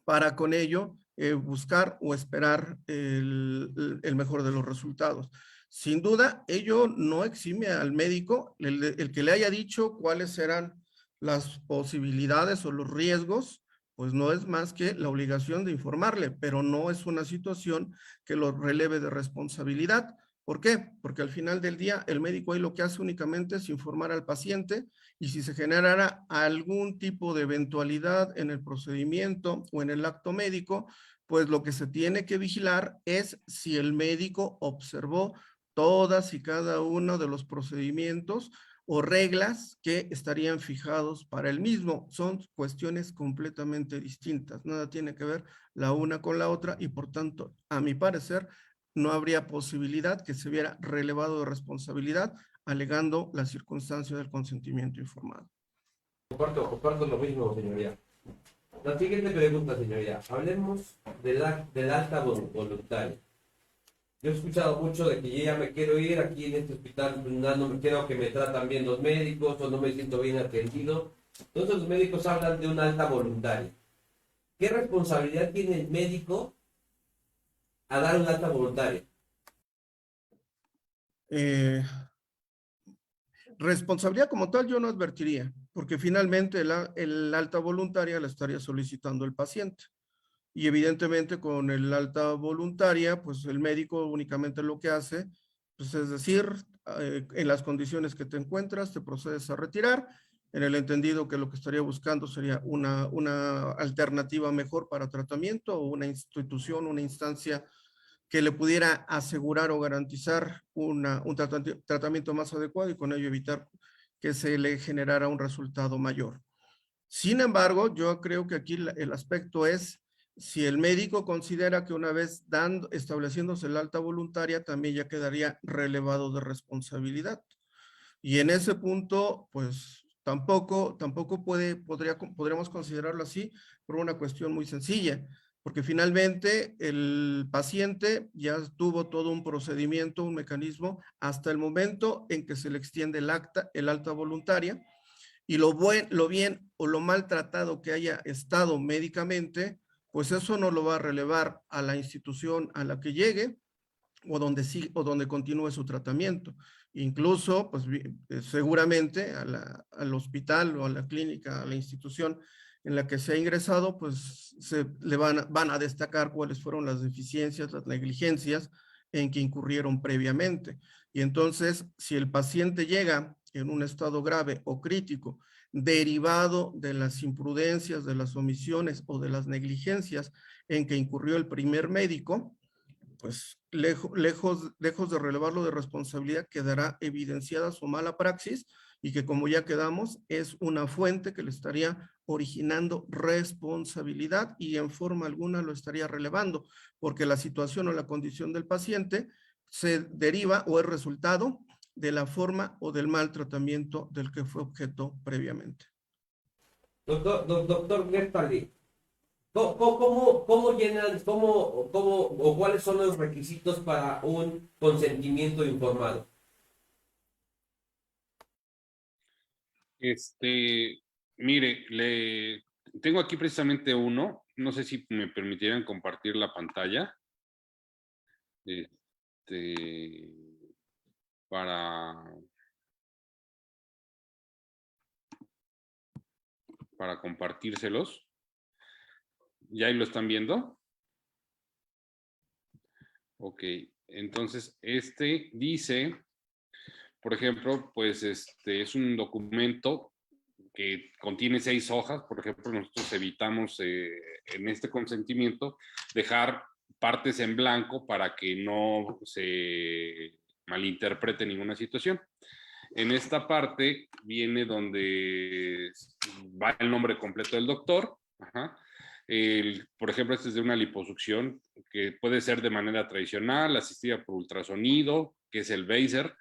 para con ello buscar o esperar el mejor de los resultados. Sin duda, ello no exime al médico, el que le haya dicho cuáles serán las posibilidades o los riesgos, pues no es más que la obligación de informarle, pero no es una situación que lo releve de responsabilidad. ¿Por qué? Porque al final del día el médico ahí lo que hace únicamente es informar al paciente y si se generara algún tipo de eventualidad en el procedimiento o en el acto médico, pues lo que se tiene que vigilar es si el médico observó todas y cada uno de los procedimientos o reglas que estarían fijados para el mismo. Son cuestiones completamente distintas, nada tiene que ver la una con la otra y por tanto, a mi parecer, no habría posibilidad que se viera relevado de responsabilidad alegando la circunstancia del consentimiento informado. Comparto lo mismo, señoría. La siguiente pregunta, señoría. Hablemos del alta voluntaria. Yo he escuchado mucho de que yo ya me quiero ir aquí en este hospital, no me quiero que me tratan bien los médicos o no me siento bien atendido. Entonces los médicos hablan de una alta voluntaria. ¿Qué responsabilidad tiene el médico a dar una alta voluntaria? Responsabilidad como tal yo no advertiría, porque finalmente el alta voluntaria la estaría solicitando el paciente. Y evidentemente con el alta voluntaria, pues el médico únicamente lo que hace, pues es decir, en las condiciones que te encuentras, te procedes a retirar, en el entendido que lo que estaría buscando sería una alternativa mejor para tratamiento o una institución, una instancia que le pudiera asegurar o garantizar un tratamiento más adecuado y con ello evitar que se le generara un resultado mayor. Sin embargo, yo creo que aquí el aspecto es si el médico considera que una vez estableciéndose la alta voluntaria, también ya quedaría relevado de responsabilidad. Y en ese punto, pues tampoco podríamos considerarlo así por una cuestión muy sencilla, porque finalmente el paciente ya tuvo todo un procedimiento, un mecanismo, hasta el momento en que se le extiende el alta voluntaria, y lo bien o lo mal tratado que haya estado médicamente, pues eso no lo va a relevar a la institución a la que llegue o donde continúe su tratamiento. Incluso, pues seguramente al hospital o a la clínica, a la institución en la que se ha ingresado, pues van a destacar cuáles fueron las deficiencias, las negligencias en que incurrieron previamente. Y entonces, si el paciente llega en un estado grave o crítico, derivado de las imprudencias, de las omisiones o de las negligencias en que incurrió el primer médico, pues lejos de relevarlo de responsabilidad, quedará evidenciada su mala praxis y que como ya quedamos, es una fuente que le estaría originando responsabilidad y en forma alguna lo estaría relevando, porque la situación o la condición del paciente se deriva o es resultado de la forma o del mal tratamiento del que fue objeto previamente. Doctor Gertali, ¿cómo llenan, o cuáles son los requisitos para un consentimiento informado? Mire, tengo aquí precisamente uno, no sé si me permitieran compartir la pantalla. Para compartírselos. ¿Ya ahí lo están viendo? Ok, entonces dice, por ejemplo, pues es un documento que contiene 6 hojas. Por ejemplo, nosotros evitamos en este consentimiento dejar partes en blanco para que no se malinterprete ninguna situación. En esta parte viene donde va el nombre completo del doctor. Ajá. Por ejemplo, este es de una liposucción que puede ser de manera tradicional, asistida por ultrasonido, que es el Baser,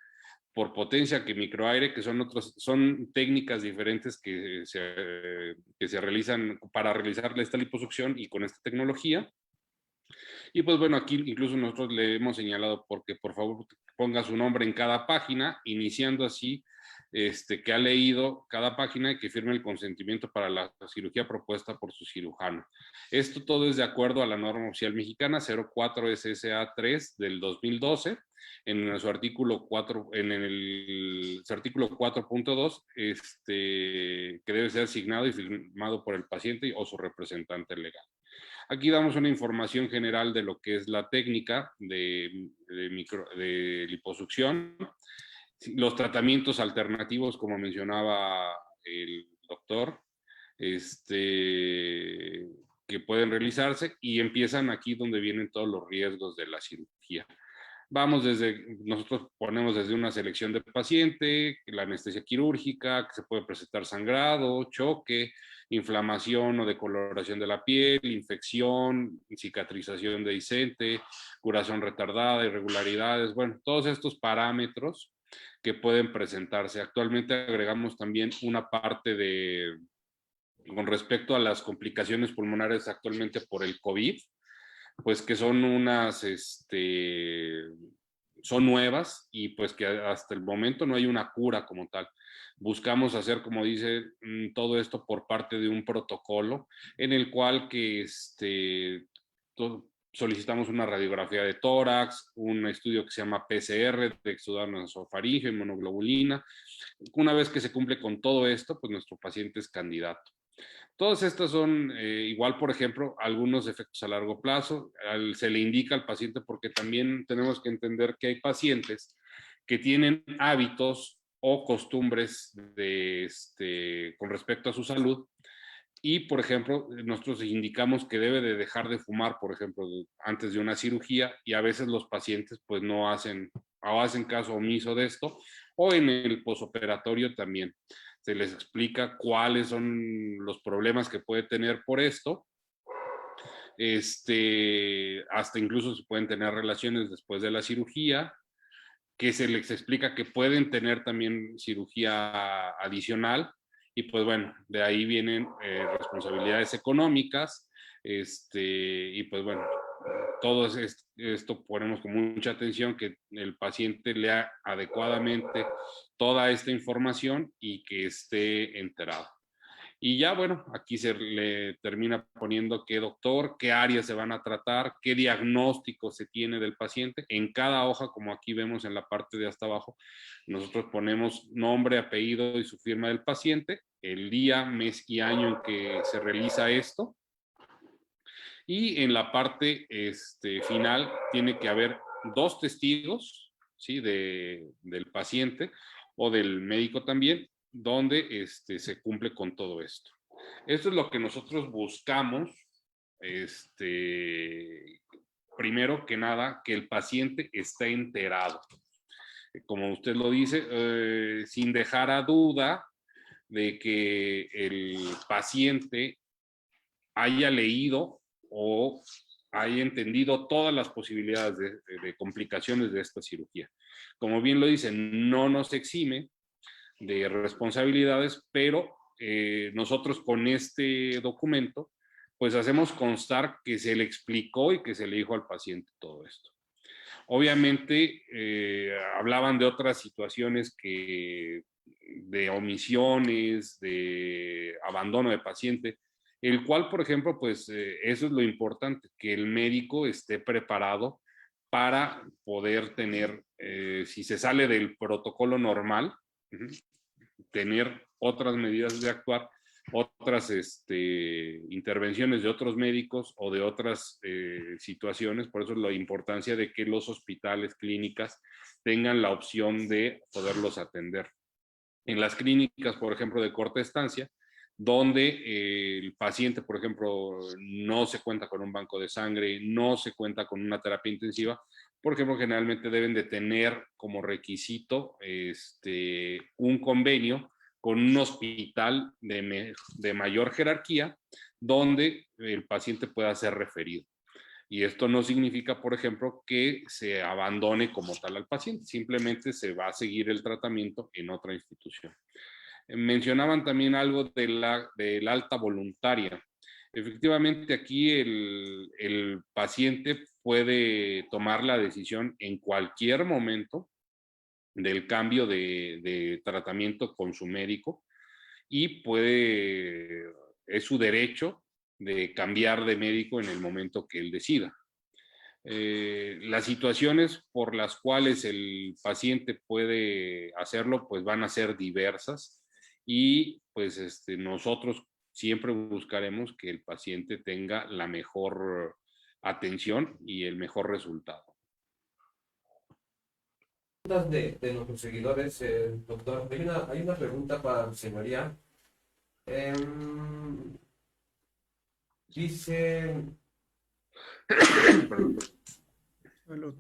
por potencia, que microaire, que son técnicas diferentes que se realizan para realizar esta liposucción y con esta tecnología. Y pues bueno, aquí incluso nosotros le hemos señalado porque por favor ponga su nombre en cada página, iniciando así que ha leído cada página y que firme el consentimiento para la cirugía propuesta por su cirujano. Esto todo es de acuerdo a la norma oficial mexicana 04 SSA 3 del 2012, en su artículo 4, su artículo 4.2, que debe ser asignado y firmado por el paciente o su representante legal. Aquí damos una información general de lo que es la técnica de liposucción, los tratamientos alternativos, como mencionaba el doctor, que pueden realizarse, y empiezan aquí donde vienen todos los riesgos de la cirugía. Nosotros ponemos desde una selección de paciente, la anestesia quirúrgica, que se puede presentar sangrado, choque, inflamación o decoloración de la piel, infección, cicatrización dehiscente, curación retardada, irregularidades, bueno, todos estos parámetros que pueden presentarse. Actualmente agregamos también una parte con respecto a las complicaciones pulmonares actualmente por el COVID, pues que son son nuevas y pues que hasta el momento no hay una cura como tal. Buscamos hacer, como dice, todo esto por parte de un protocolo en el cual que solicitamos una radiografía de tórax, un estudio que se llama PCR de exudado nasofaríngeo y monoglobulina. Una vez que se cumple con todo esto, pues nuestro paciente es candidato. Todas estas son igual, por ejemplo, algunos efectos a largo plazo. Se le indica al paciente porque también tenemos que entender que hay pacientes que tienen hábitos o costumbres con respecto a su salud. Y, por ejemplo, nosotros indicamos que debe de dejar de fumar, por ejemplo, antes de una cirugía, y a veces los pacientes pues no hacen caso omiso de esto, o en el posoperatorio también. Se les explica cuáles son los problemas que puede tener por esto. Hasta incluso se pueden tener relaciones después de la cirugía, que se les explica que pueden tener también cirugía adicional, y pues bueno, de ahí vienen responsabilidades económicas, y pues bueno, todo esto ponemos con mucha atención, que el paciente lea adecuadamente toda esta información y que esté enterado. Y ya, bueno, aquí se le termina poniendo qué doctor, qué áreas se van a tratar, qué diagnóstico se tiene del paciente. En cada hoja, como aquí vemos en la parte de hasta abajo, nosotros ponemos nombre, apellido y su firma del paciente, el día, mes y año en que se realiza esto. Y en la parte final tiene que haber 2 testigos, ¿sí? Del paciente o del médico también, donde se cumple con todo esto. Esto es lo que nosotros buscamos, primero que nada, que el paciente esté enterado. Como usted lo dice, sin dejar a duda de que el paciente haya leído o haya entendido todas las posibilidades de complicaciones de esta cirugía. Como bien lo dicen, no nos exime de responsabilidades, pero nosotros con este documento pues hacemos constar que se le explicó y que se le dijo al paciente todo esto. Obviamente hablaban de otras situaciones de omisiones, de abandono de paciente, el cual, por ejemplo, pues eso es lo importante, que el médico esté preparado para poder tener, si se sale del protocolo normal, tener otras medidas de actuar otras intervenciones de otros médicos o de otras situaciones. Por eso la importancia de que los hospitales, clínicas, tengan la opción de poderlos atender. En las clínicas, por ejemplo, de corta estancia, donde el paciente, por ejemplo, no se cuenta con un banco de sangre, no se cuenta con una terapia intensiva, por ejemplo, generalmente deben de tener como requisito un convenio con un hospital de mayor jerarquía donde el paciente pueda ser referido. Y esto no significa, por ejemplo, que se abandone como tal al paciente, simplemente se va a seguir el tratamiento en otra institución. Mencionaban también algo de la alta voluntaria. Efectivamente, aquí el paciente puede tomar la decisión en cualquier momento del cambio de tratamiento con su médico y es su derecho de cambiar de médico en el momento que él decida. Las situaciones por las cuales el paciente puede hacerlo, pues van a ser diversas y pues nosotros siempre buscaremos que el paciente tenga la mejor atención y el mejor resultado. De nuestros seguidores, doctor, hay una pregunta para la señoría. Dice... Salud.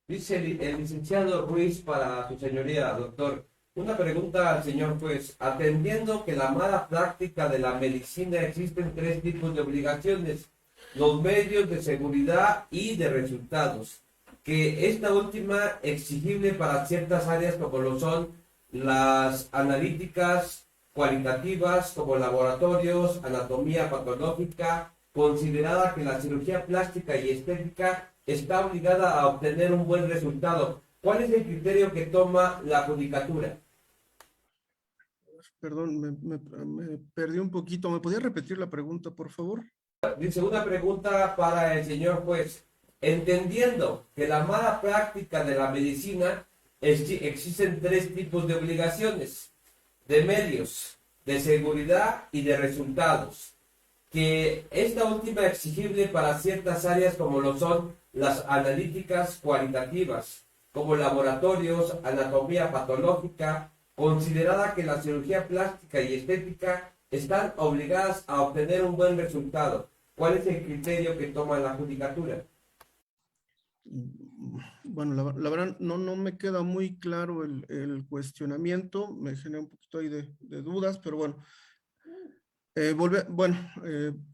Dice el licenciado Ruiz para su señoría, doctor. Una pregunta al señor juez. Atendiendo que la mala práctica de la medicina existen tres tipos de obligaciones: los medios de seguridad y de resultados. Que esta última exigible para ciertas áreas como lo son las analíticas cualitativas, como laboratorios, anatomía patológica, considerada que la cirugía plástica y estética está obligada a obtener un buen resultado. ¿Cuál es el criterio que toma la judicatura? Perdón, me perdí un poquito. ¿Me podía repetir la pregunta, por favor? Dice una pregunta para el señor juez. Entendiendo que la mala práctica de la medicina existen tres tipos de obligaciones: de medios, de seguridad y de resultados. Que esta última exigible para ciertas áreas como lo son las analíticas cualitativas, como laboratorios, anatomía patológica, considerada que la cirugía plástica y estética están obligadas a obtener un buen resultado. ¿Cuál es el criterio que toma la judicatura? Bueno, la verdad no me queda muy claro el cuestionamiento, me genera un poquito ahí de dudas, pero bueno.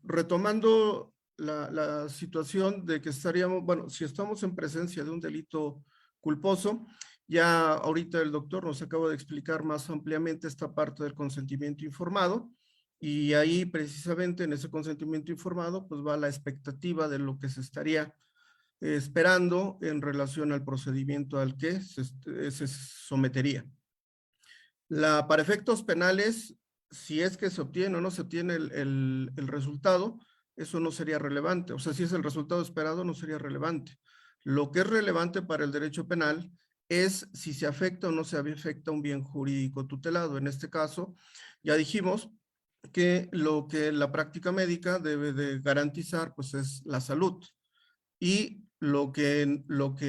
Retomando la situación de que estaríamos, bueno, si estamos en presencia de un delito culposo, ya ahorita el doctor nos acaba de explicar más ampliamente esta parte del consentimiento informado, y ahí precisamente en ese consentimiento informado pues va la expectativa de lo que se estaría esperando en relación al procedimiento al que se sometería. Para efectos penales, si es que se obtiene o no se obtiene el resultado, eso no sería relevante. O sea, si es el resultado esperado, no sería relevante. Lo que es relevante para el derecho penal es si se afecta o no se afecta un bien jurídico tutelado. En este caso, ya dijimos que lo que la práctica médica debe de garantizar, pues es la salud. Y lo que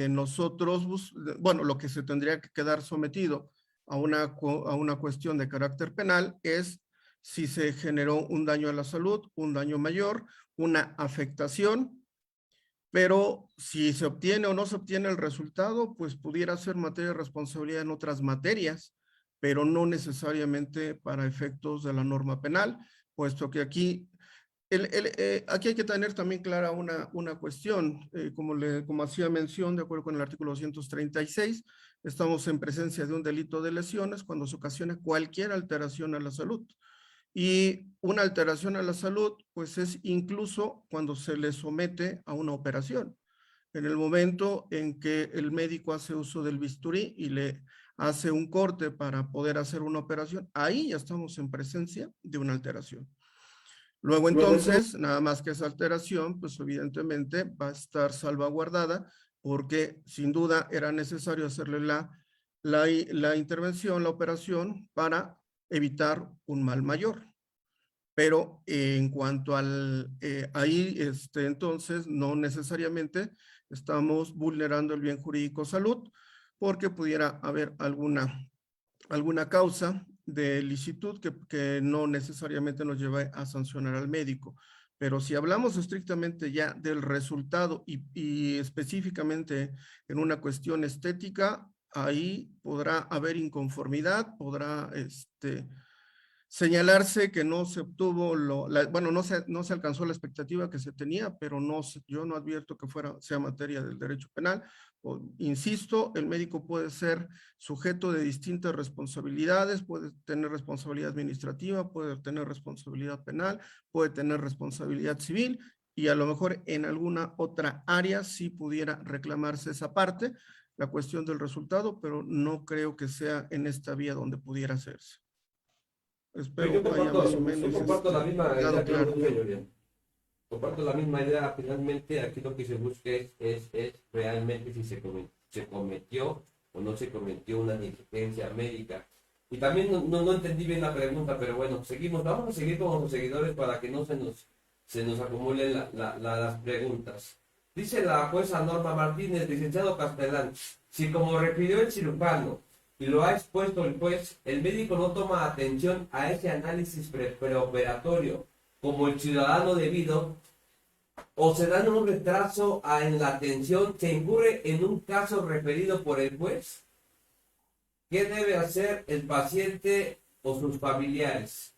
nosotros, bueno, lo que se tendría que quedar sometido a una cuestión de carácter penal es si se generó un daño a la salud, un daño mayor, una afectación, pero si se obtiene o no se obtiene el resultado, pues pudiera ser materia de responsabilidad en otras materias, pero no necesariamente para efectos de la norma penal, puesto que aquí aquí hay que tener también clara una cuestión, como hacía mención, de acuerdo con el artículo 236, estamos en presencia de un delito de lesiones cuando se ocasiona cualquier alteración a la salud. Y una alteración a la salud, pues es incluso cuando se le somete a una operación. En el momento en que el médico hace uso del bisturí y le hace un corte para poder hacer una operación, ahí ya estamos en presencia de una alteración. Luego entonces, nada más que esa alteración, pues evidentemente va a estar salvaguardada porque sin duda era necesario hacerle la intervención, la operación para evitar un mal mayor. Pero en cuanto al, ahí, entonces, no necesariamente estamos vulnerando el bien jurídico salud, porque pudiera haber alguna causa de licitud que no necesariamente nos lleve a sancionar al médico. Pero si hablamos estrictamente ya del resultado y específicamente en una cuestión estética, ahí podrá haber inconformidad, podrá señalarse que no se obtuvo, bueno, no se alcanzó la expectativa que se tenía, pero yo no advierto que sea materia del derecho penal. Insisto, el médico puede ser sujeto de distintas responsabilidades, puede tener responsabilidad administrativa, puede tener responsabilidad penal, puede tener responsabilidad civil, y a lo mejor en alguna otra área sí pudiera reclamarse esa parte, la cuestión del resultado, pero no creo que sea en esta vía donde pudiera hacerse. Espero Yo haya más o comparto, menos yo comparto la misma quedado idea que claro. usted, señoría. Comparto la misma idea. Finalmente, aquí lo que se busca es realmente si se cometió o no se cometió una negligencia médica. Y también no entendí bien la pregunta, pero bueno, seguimos. Vamos a seguir con los seguidores para que no se nos acumulen las preguntas. Dice la jueza Norma Martínez, licenciado Castellán, si como refirió el cirujano y lo ha expuesto el juez, el médico no toma atención a ese análisis preoperatorio como el ciudadano debido, o se da un retraso en la atención, se incurre en un caso referido por el juez. ¿Qué debe hacer el paciente o sus familiares?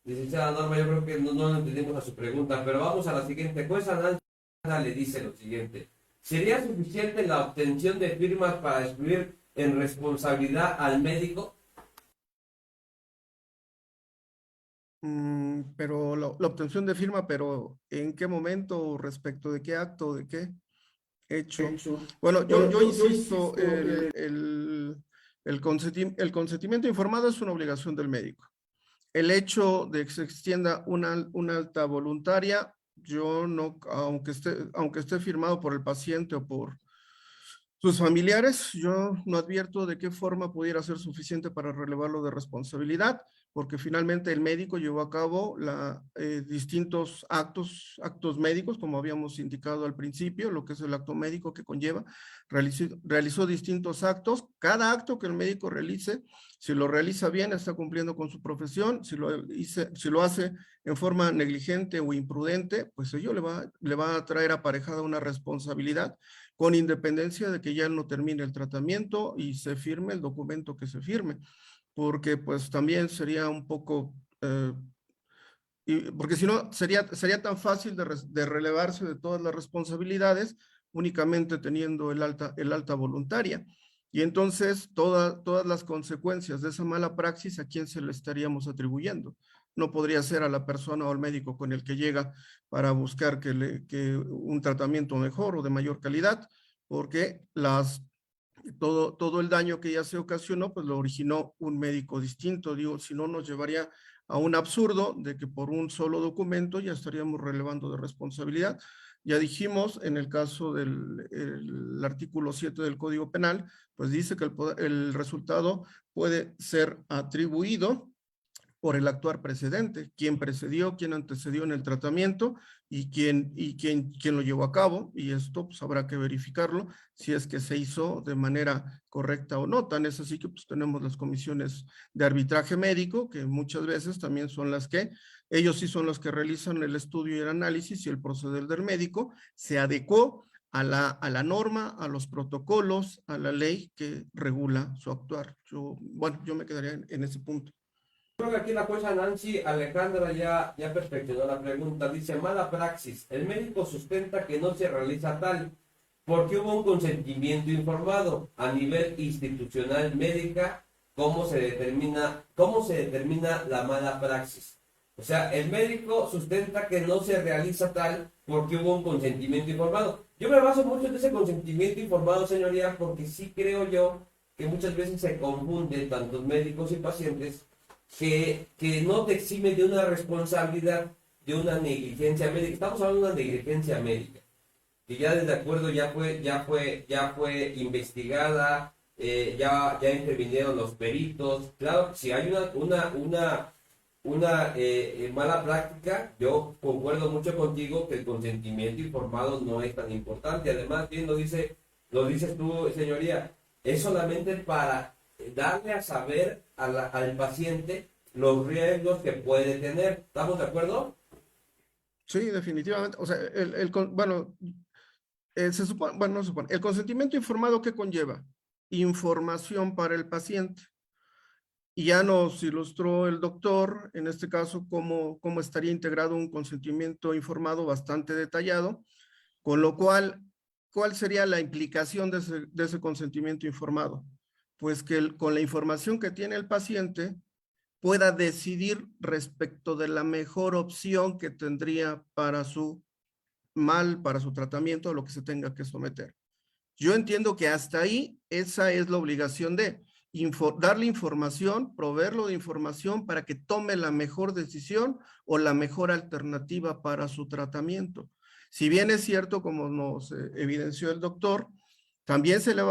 Licenciada Norma, yo creo que no entendimos a su pregunta, pero vamos a la siguiente. Jueza Nancy le dice lo siguiente: ¿sería suficiente la obtención de firmas para excluir en responsabilidad al médico? Pero la obtención de firma, pero ¿en qué momento? ¿Respecto de qué acto? ¿De qué hecho? Bueno, yo insisto, el consentimiento informado es una obligación del médico. El hecho de que se extienda una alta voluntaria, yo no, aunque esté firmado por el paciente o por sus familiares, yo no advierto de qué forma pudiera ser suficiente para relevarlo de responsabilidad, porque finalmente el médico llevó a cabo distintos actos médicos, como habíamos indicado al principio, lo que es el acto médico que conlleva, realizó distintos actos. Cada acto que el médico realice, si lo realiza bien, está cumpliendo con su profesión. Si lo hace en forma negligente o imprudente, pues ello le va a traer aparejada una responsabilidad, con independencia de que ya no termine el tratamiento y se firme el documento que se firme, porque pues también sería un poco, porque si no sería tan fácil de relevarse de todas las responsabilidades únicamente teniendo el alta voluntaria. Y entonces todas las consecuencias de esa mala praxis, ¿a quién se le estaríamos atribuyendo? No podría ser a la persona o al médico con el que llega para buscar que un tratamiento mejor o de mayor calidad, porque todo el daño que ya se ocasionó, pues lo originó un médico distinto. Digo, si no, nos llevaría a un absurdo de que por un solo documento ya estaríamos relevando de responsabilidad. Ya dijimos, en el caso del artículo 7 del Código Penal, pues dice que el resultado puede ser atribuido por el actuar precedente, quién precedió, quién antecedió en el tratamiento y quién lo llevó a cabo, y esto pues habrá que verificarlo si es que se hizo de manera correcta o no. Tan es así que pues tenemos las comisiones de arbitraje médico, que muchas veces también son ellos sí son los que realizan el estudio y el análisis, y el proceder del médico se adecuó a la norma, a los protocolos, a la ley que regula su actuar. Yo me quedaría en ese punto. Creo que aquí la jueza Nancy Alejandra ya perfeccionó la pregunta. Dice: mala praxis. El médico sustenta que no se realiza tal porque hubo un consentimiento informado a nivel institucional médica. ¿Cómo se determina la mala praxis? O sea, el médico sustenta que no se realiza tal porque hubo un consentimiento informado. Yo me baso mucho en ese consentimiento informado, señoría, porque sí creo yo que muchas veces se confunden tantos médicos y pacientes, que no te exime de una responsabilidad, de una negligencia médica. Estamos hablando de una negligencia médica. que ya desde acuerdo ya fue investigada, ya intervinieron los peritos. Claro, si hay una mala práctica, yo concuerdo mucho contigo que el consentimiento informado no es tan importante. Además, bien lo dices tú, señoría, es solamente para darle a saber al paciente los riesgos que puede tener. ¿Estamos de acuerdo? Sí, definitivamente. O sea, bueno, se supone, bueno, no se supone, el consentimiento informado, ¿qué conlleva? Información para el paciente. Y ya nos ilustró el doctor, en este caso, cómo estaría integrado un consentimiento informado bastante detallado, con lo cual, ¿cuál sería la implicación de ese consentimiento informado? Pues que con la información que tiene el paciente pueda decidir respecto de la mejor opción que tendría para su para su tratamiento, o lo que se tenga que someter. Yo entiendo que hasta ahí esa es la obligación de darle información, proveerlo de información para que tome la mejor decisión o la mejor alternativa para su tratamiento. Si bien es cierto, como nos evidenció el doctor, también se le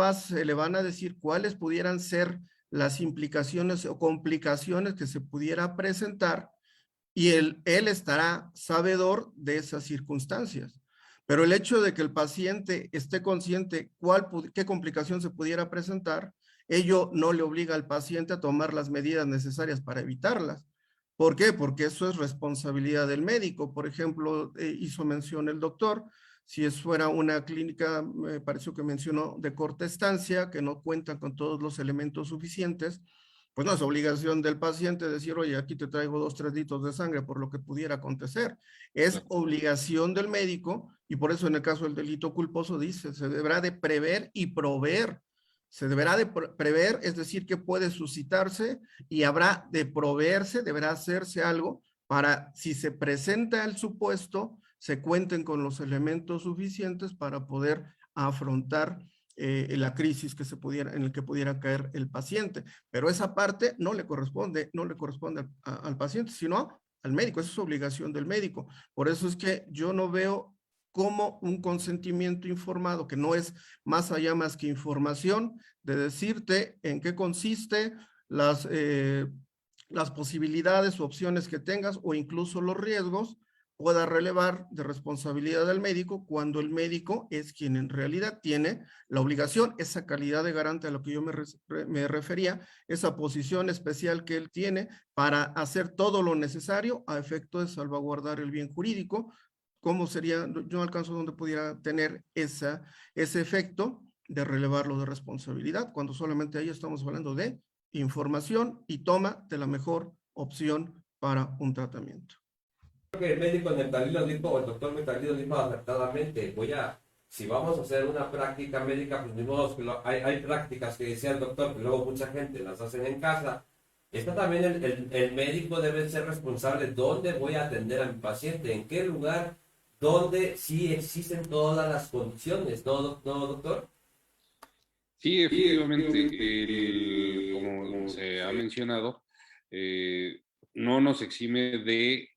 van a decir cuáles pudieran ser las implicaciones o complicaciones que se pudiera presentar y él estará sabedor de esas circunstancias. Pero el hecho de que el paciente esté consciente qué complicación se pudiera presentar, ello no le obliga al paciente a tomar las medidas necesarias para evitarlas. ¿Por qué? Porque eso es responsabilidad del médico. Por ejemplo, hizo mención el doctor, si fuera una clínica, me pareció que mencionó, de corta estancia, que no cuenta con todos los elementos suficientes, pues no es obligación del paciente decir, oye, aquí te traigo 2, 3 litros de sangre por lo que pudiera acontecer. Es obligación del médico y por eso en el caso del delito culposo dice, se deberá de prever y proveer. Se deberá de prever, es decir, que puede suscitarse y habrá de proveerse, deberá hacerse algo para, si se presenta el supuesto, se cuenten con los elementos suficientes para poder afrontar la crisis en el que pudiera caer el paciente. Pero esa parte no le corresponde al paciente, sino al médico. Esa es obligación del médico. Por eso es que yo no veo como un consentimiento informado, que no es más allá más que información, de decirte en qué consiste las posibilidades o opciones que tengas o incluso los riesgos, pueda relevar de responsabilidad del médico cuando el médico es quien en realidad tiene la obligación, esa calidad de garante a lo que yo me refería, esa posición especial que él tiene para hacer todo lo necesario a efecto de salvaguardar el bien jurídico. ¿Cómo sería? Yo no alcanzo donde pudiera tener ese efecto de relevarlo de responsabilidad, cuando solamente ahí estamos hablando de información y toma de la mejor opción para un tratamiento. Que el médico Metalino dijo, o el doctor Metalino dijo acertadamente, si vamos a hacer una práctica médica, pues ni modo, hay prácticas que decía el doctor, que luego mucha gente las hacen en casa. Está también el médico debe ser responsable de dónde voy a atender a mi paciente, en qué lugar, donde sí existen todas las condiciones, ¿no, doctor? Sí, efectivamente, como se ha mencionado, no nos exime de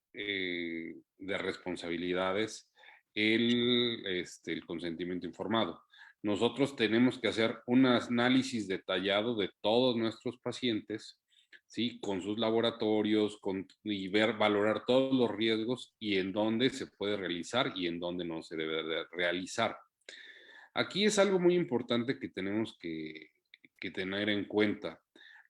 responsabilidades el consentimiento informado. Nosotros tenemos que hacer un análisis detallado de todos nuestros pacientes, ¿sí? Con sus laboratorios, y valorar todos los riesgos y en dónde se puede realizar y en dónde no se debe de realizar. Aquí es algo muy importante que tenemos que tener en cuenta.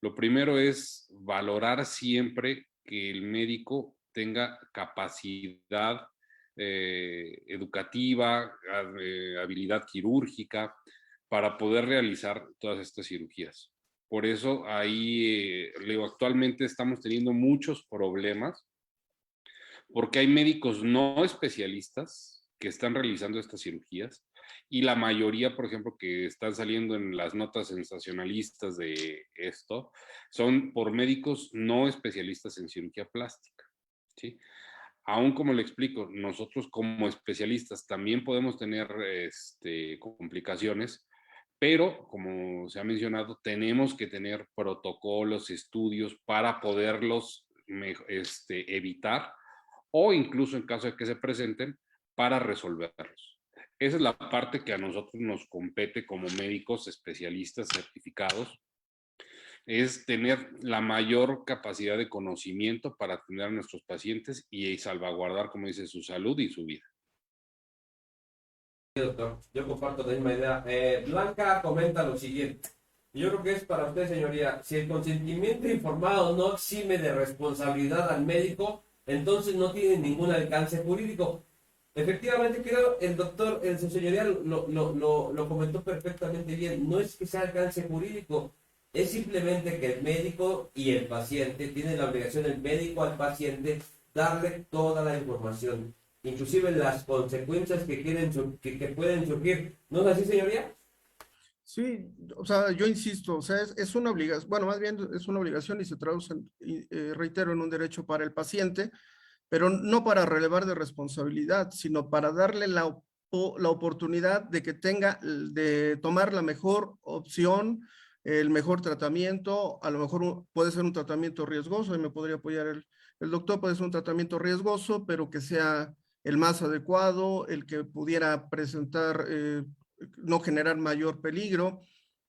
Lo primero es valorar siempre que el médico tenga capacidad educativa, habilidad quirúrgica para poder realizar todas estas cirugías. Por eso ahí, actualmente estamos teniendo muchos problemas porque hay médicos no especialistas que están realizando estas cirugías y la mayoría, por ejemplo, que están saliendo en las notas sensacionalistas de esto, son por médicos no especialistas en cirugía plástica, ¿sí? Aún como le explico, nosotros como especialistas también podemos tener complicaciones, pero como se ha mencionado, tenemos que tener protocolos, estudios para poderlos evitar o incluso en caso de que se presenten, para resolverlos. esa es la parte que a nosotros nos compete como médicos especialistas certificados, es tener la mayor capacidad de conocimiento para atender a nuestros pacientes y salvaguardar, como dice, su salud y su vida. Sí, doctor, yo comparto la misma idea. Blanca comenta lo siguiente. Yo creo que es para usted, señoría. Si el consentimiento informado no exime de responsabilidad al médico, entonces no tiene ningún alcance jurídico. Efectivamente, creo el doctor, el señoría lo comentó perfectamente bien. No es que sea alcance jurídico, es simplemente que el médico y el paciente tienen la obligación, el médico al paciente, darle toda la información, inclusive las consecuencias que pueden surgir. ¿No es así, señoría? Sí, o sea, yo insisto, o sea, es una obligación, bueno, más bien es una obligación y se traduce, reitero, en un derecho para el paciente, pero no para relevar de responsabilidad, sino para darle la oportunidad de que tenga, de tomar la mejor opción, el mejor tratamiento, a lo mejor puede ser un tratamiento riesgoso, y me podría apoyar el doctor, puede ser un tratamiento riesgoso, pero que sea el más adecuado, el que pudiera presentar, no generar mayor peligro,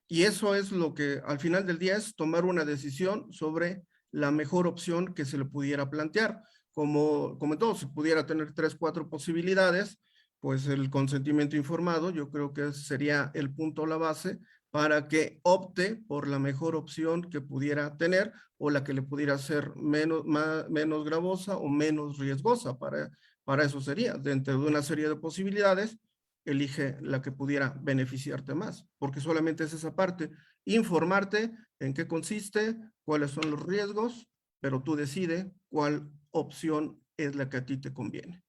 y eso es lo que al final del día es tomar una decisión sobre la mejor opción que se le pudiera plantear. Como en todo, si pudiera tener 3, 4 posibilidades, pues el consentimiento informado yo creo que sería el punto, la base, para que opte por la mejor opción que pudiera tener o la que le pudiera ser menos gravosa o menos riesgosa. Para eso sería, dentro de una serie de posibilidades, elige la que pudiera beneficiarte más, porque solamente es esa parte, informarte en qué consiste, cuáles son los riesgos, pero tú decides cuál opción es la que a ti te conviene.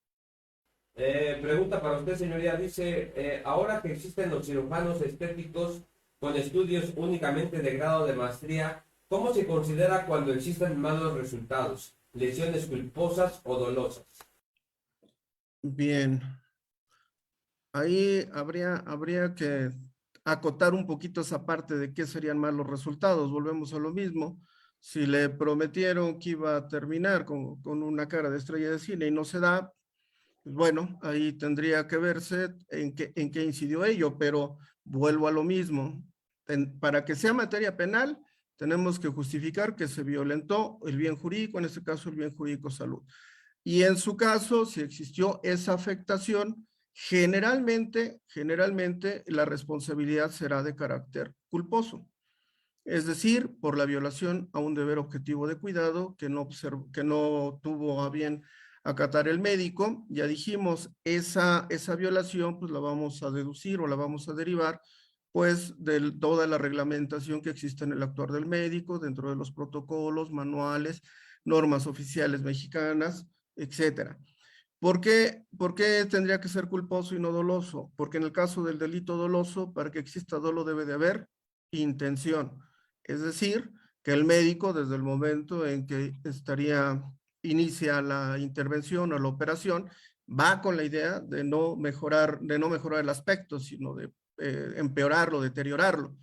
Pregunta para usted, señoría. Dice, ahora que existen los cirujanos estéticos con estudios únicamente de grado de maestría, ¿cómo se considera cuando existen malos resultados, lesiones culposas o dolosas? Bien, ahí habría que acotar un poquito esa parte de qué serían malos resultados. Volvemos a lo mismo. Si le prometieron que iba a terminar con una cara de estrella de cine y no se da, pues bueno, ahí tendría que verse en qué incidió ello, pero vuelvo a lo mismo. Para que sea materia penal, tenemos que justificar que se violentó el bien jurídico, en este caso el bien jurídico salud. Y en su caso, si existió esa afectación, generalmente la responsabilidad será de carácter culposo. Es decir, por la violación a un deber objetivo de cuidado que no tuvo a bien acatar el médico. Ya dijimos, esa violación pues la vamos a deducir o la vamos a derivar pues de toda la reglamentación que existe en el actuar del médico, dentro de los protocolos, manuales, normas oficiales mexicanas, etcétera. ¿Por qué tendría que ser culposo y no doloso? Porque en el caso del delito doloso, para que exista dolo debe de haber intención. Es decir, que el médico desde el momento en que inicia la intervención o la operación, va con la idea de no mejorar el aspecto, sino de empeorarlo, deteriorarlo.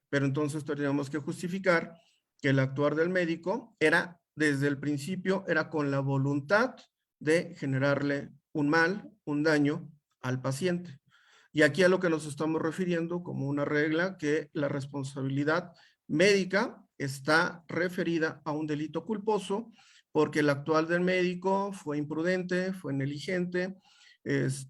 Pero entonces tendríamos que justificar que el actuar del médico era, desde el principio, era con la voluntad de generarle un mal, un daño al paciente. Y aquí a lo que nos estamos refiriendo como una regla, que la responsabilidad médica está referida a un delito culposo porque el actual del médico fue imprudente, fue negligente, es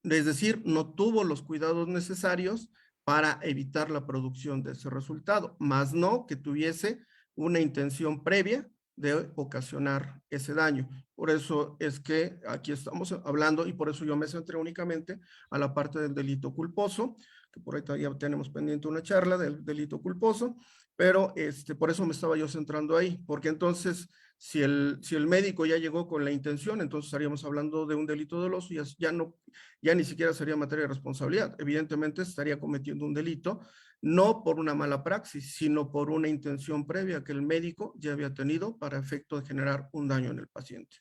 decir, no tuvo los cuidados necesarios para evitar la producción de ese resultado, más no que tuviese una intención previa de ocasionar ese daño. Por eso es que aquí estamos hablando y por eso yo me centré únicamente a la parte del delito culposo, que por ahí todavía tenemos pendiente una charla del delito culposo, pero por eso me estaba yo centrando ahí, porque entonces si el médico ya llegó con la intención, entonces estaríamos hablando de un delito doloso y ya ni siquiera sería materia de responsabilidad. Evidentemente estaría cometiendo un delito, no por una mala praxis, sino por una intención previa que el médico ya había tenido para efecto de generar un daño en el paciente.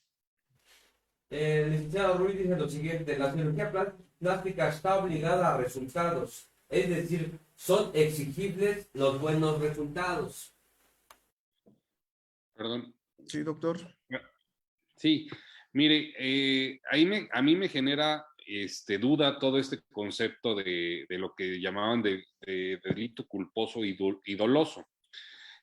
El licenciado Ruiz dice lo siguiente, la cirugía plástica está obligada a resultados, es decir, son exigibles los buenos resultados. Perdón. Sí, doctor. Sí, mire, a mí me genera duda todo este concepto de lo que llamaban de delito culposo y doloso,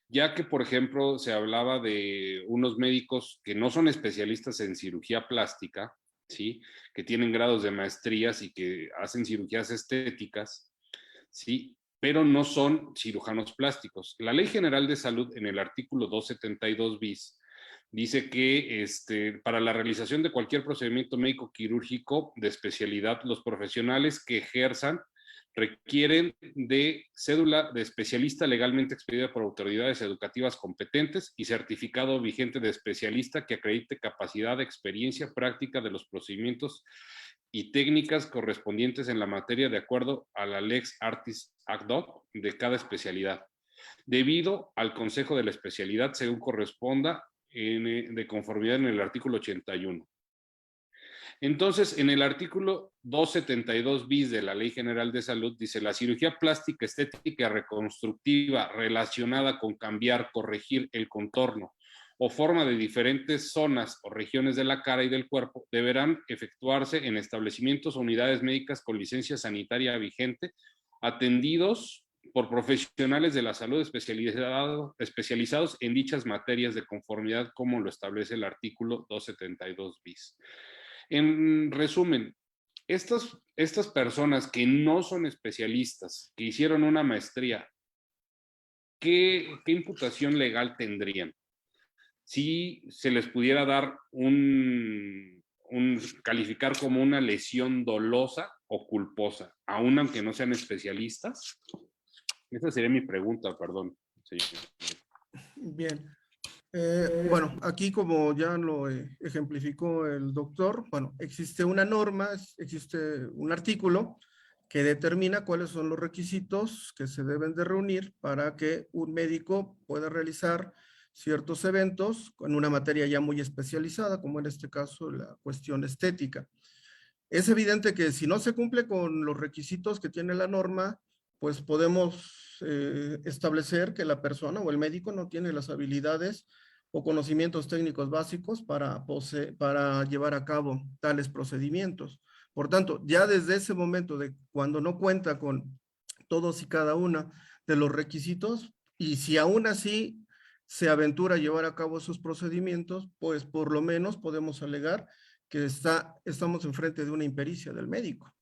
ya que, por ejemplo, se hablaba de unos médicos que no son especialistas en cirugía plástica, ¿sí? Que tienen grados de maestrías y que hacen cirugías estéticas, ¿sí? Pero no son cirujanos plásticos. La Ley General de Salud, en el artículo 272 bis, dice que para la realización de cualquier procedimiento médico quirúrgico de especialidad, los profesionales que ejerzan requieren de cédula de especialista legalmente expedida por autoridades educativas competentes y certificado vigente de especialista que acredite capacidad, experiencia, práctica de los procedimientos y técnicas correspondientes en la materia de acuerdo a la Lex Artis Ad Hoc de cada especialidad, debido al consejo de la especialidad según corresponda de conformidad en el artículo 81. Entonces, en el artículo 272 bis de la Ley General de Salud dice: la cirugía plástica, estética, reconstructiva relacionada con cambiar, corregir el contorno o forma de diferentes zonas o regiones de la cara y del cuerpo deberán efectuarse en establecimientos o unidades médicas con licencia sanitaria vigente, atendidos por profesionales de la salud especializados en dichas materias de conformidad como lo establece el artículo 272 bis. En resumen, estas personas que no son especialistas, que hicieron una maestría, ¿qué imputación legal tendrían? Si se les pudiera dar calificar como una lesión dolosa o culposa, aun aunque no sean especialistas. Esa sería mi pregunta, perdón. Sí. Bien. Bueno, aquí como ya lo ejemplificó el doctor, bueno, existe una norma, existe un artículo que determina cuáles son los requisitos que se deben de reunir para que un médico pueda realizar ciertos eventos con una materia ya muy especializada, como en este caso la cuestión estética. Es evidente que si no se cumple con los requisitos que tiene la norma, pues podemos establecer que la persona o el médico no tiene las habilidades o conocimientos técnicos básicos para llevar a cabo tales procedimientos. Por tanto, ya desde ese momento de cuando no cuenta con todos y cada uno de los requisitos, y si aún así se aventura a llevar a cabo esos procedimientos, pues por lo menos podemos alegar que estamos enfrente de una impericia del médico.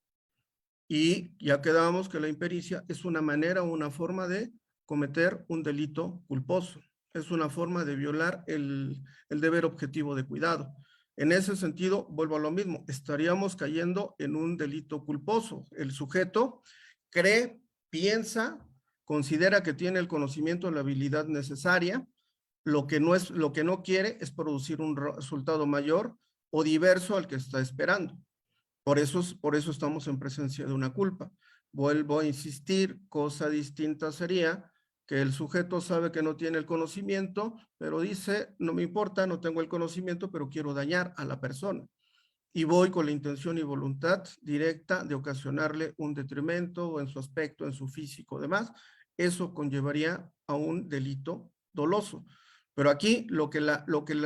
Y ya quedamos que la impericia es una manera o una forma de cometer un delito culposo. Es una forma de violar el deber objetivo de cuidado. En ese sentido, vuelvo a lo mismo, estaríamos cayendo en un delito culposo. El sujeto cree, piensa, considera que tiene el conocimiento, la habilidad necesaria, lo que no quiere es producir un resultado mayor o diverso al que está esperando. Por eso estamos en presencia de una culpa. Vuelvo a insistir, cosa distinta sería que el sujeto sabe que no tiene el conocimiento, pero dice, no me importa, no tengo el conocimiento, pero quiero dañar a la persona. Y voy con la intención y voluntad directa de ocasionarle un detrimento o en su aspecto, en su físico, demás. Eso conllevaría a un delito doloso. Pero aquí lo que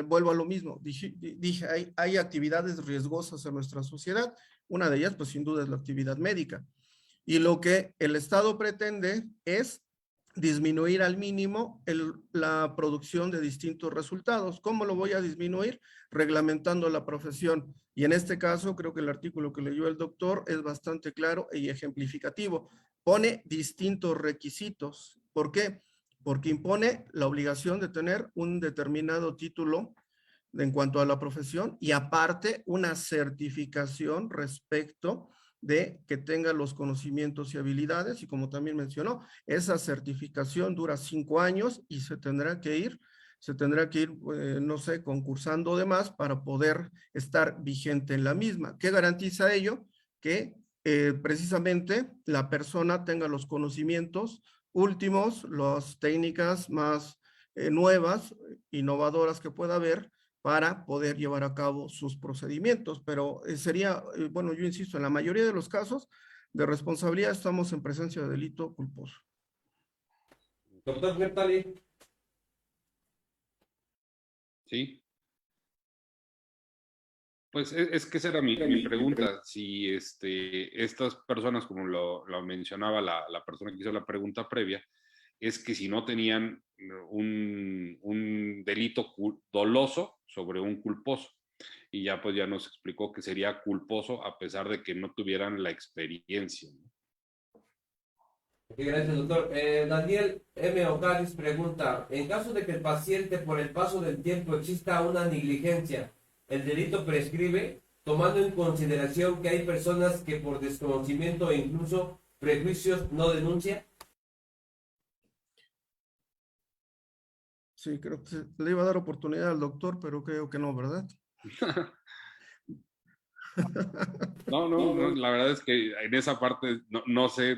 vuelvo a lo mismo, dije hay actividades riesgosas en nuestra sociedad, una de ellas pues sin duda es la actividad médica. Y lo que el Estado pretende es disminuir al mínimo la producción de distintos resultados. ¿Cómo lo voy a disminuir? Reglamentando la profesión. Y en este caso creo que el artículo que leyó el doctor es bastante claro y ejemplificativo. Pone distintos requisitos. ¿Por qué? Porque impone la obligación de tener un determinado título en cuanto a la profesión y aparte una certificación respecto de que tenga los conocimientos y habilidades, y como también mencionó, esa certificación dura 5 años y se tendrá que ir, no sé, concursando demás para poder estar vigente en la misma. ¿Qué garantiza ello? Que precisamente la persona tenga los conocimientos últimos, las técnicas más nuevas, innovadoras que pueda haber para poder llevar a cabo sus procedimientos. Pero sería, bueno, yo insisto, en la mayoría de los casos de responsabilidad estamos en presencia de delito culposo. Doctor Bertali. Sí. Pues es que esa era mi pregunta, si estas personas, como lo mencionaba la persona que hizo la pregunta previa, es que si no tenían un delito doloso sobre un culposo, y ya pues ya nos explicó que sería culposo a pesar de que no tuvieran la experiencia, ¿no? Ok, gracias, doctor. Daniel M. Ocaris pregunta, en caso de que el paciente por el paso del tiempo exista una negligencia, ¿el delito prescribe, tomando en consideración que hay personas que por desconocimiento e incluso prejuicios no denuncian? Sí, creo que le iba a dar oportunidad al doctor, pero creo que no, ¿verdad? No, la verdad es que en esa parte no sé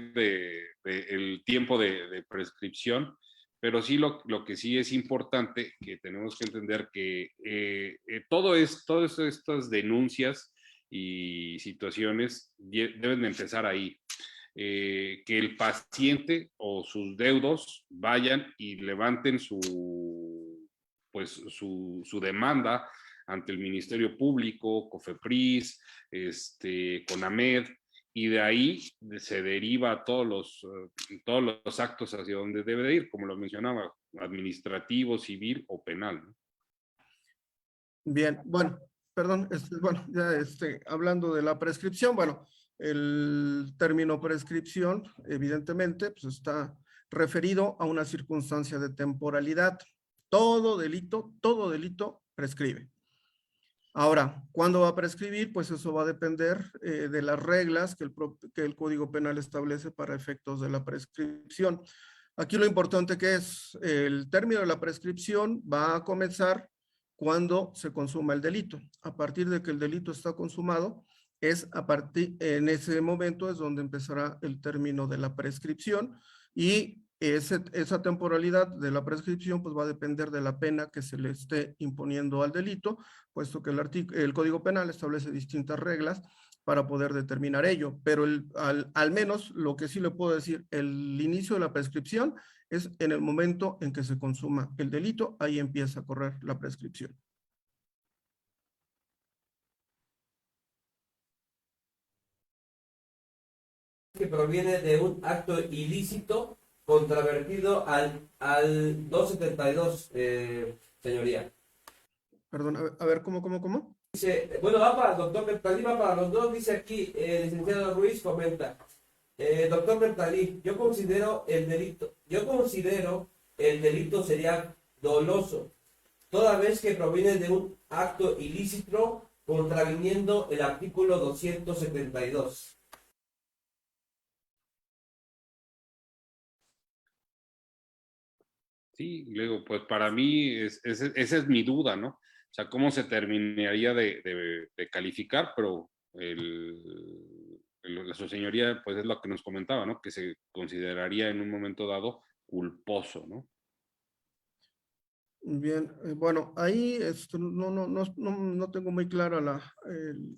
el tiempo de prescripción, pero sí lo que sí es importante que tenemos que entender que todas estas denuncias y situaciones deben de empezar ahí. Que el paciente o sus deudos vayan y levanten su demanda ante el Ministerio Público, COFEPRIS, CONAMED, y de ahí se deriva todos los actos hacia donde debe de ir, como lo mencionaba, administrativo, civil o penal, ¿no? Bien, bueno, perdón, bueno, ya hablando de la prescripción, bueno, el término prescripción, evidentemente, pues está referido a una circunstancia de temporalidad. Todo delito prescribe. Ahora, ¿cuándo va a prescribir? Pues eso va a depender de las reglas que el Código Penal establece para efectos de la prescripción. Aquí lo importante que es, el término de la prescripción va a comenzar cuando se consuma el delito. A partir de que el delito está consumado, en ese momento es donde empezará el término de la prescripción, y esa temporalidad de la prescripción pues va a depender de la pena que se le esté imponiendo al delito, puesto que el Código Penal establece distintas reglas para poder determinar ello, pero al menos lo que sí le puedo decir, el inicio de la prescripción es en el momento en que se consuma el delito, ahí empieza a correr la prescripción. Que proviene de un acto ilícito contravertido al 272, señoría. Perdón, a ver, ¿cómo? Dice, bueno, va para el doctor Bertalí, va para los dos, dice aquí, licenciado Ruiz comenta, doctor Bertalí, yo considero el delito sería doloso, toda vez que proviene de un acto ilícito contraviniendo el artículo 272. Sí, luego, pues para mí esa es mi duda, ¿no? O sea, ¿cómo se terminaría de calificar? Pero su señoría, pues es lo que nos comentaba, ¿no? Que se consideraría en un momento dado culposo, ¿no? Bien, bueno, ahí no tengo muy clara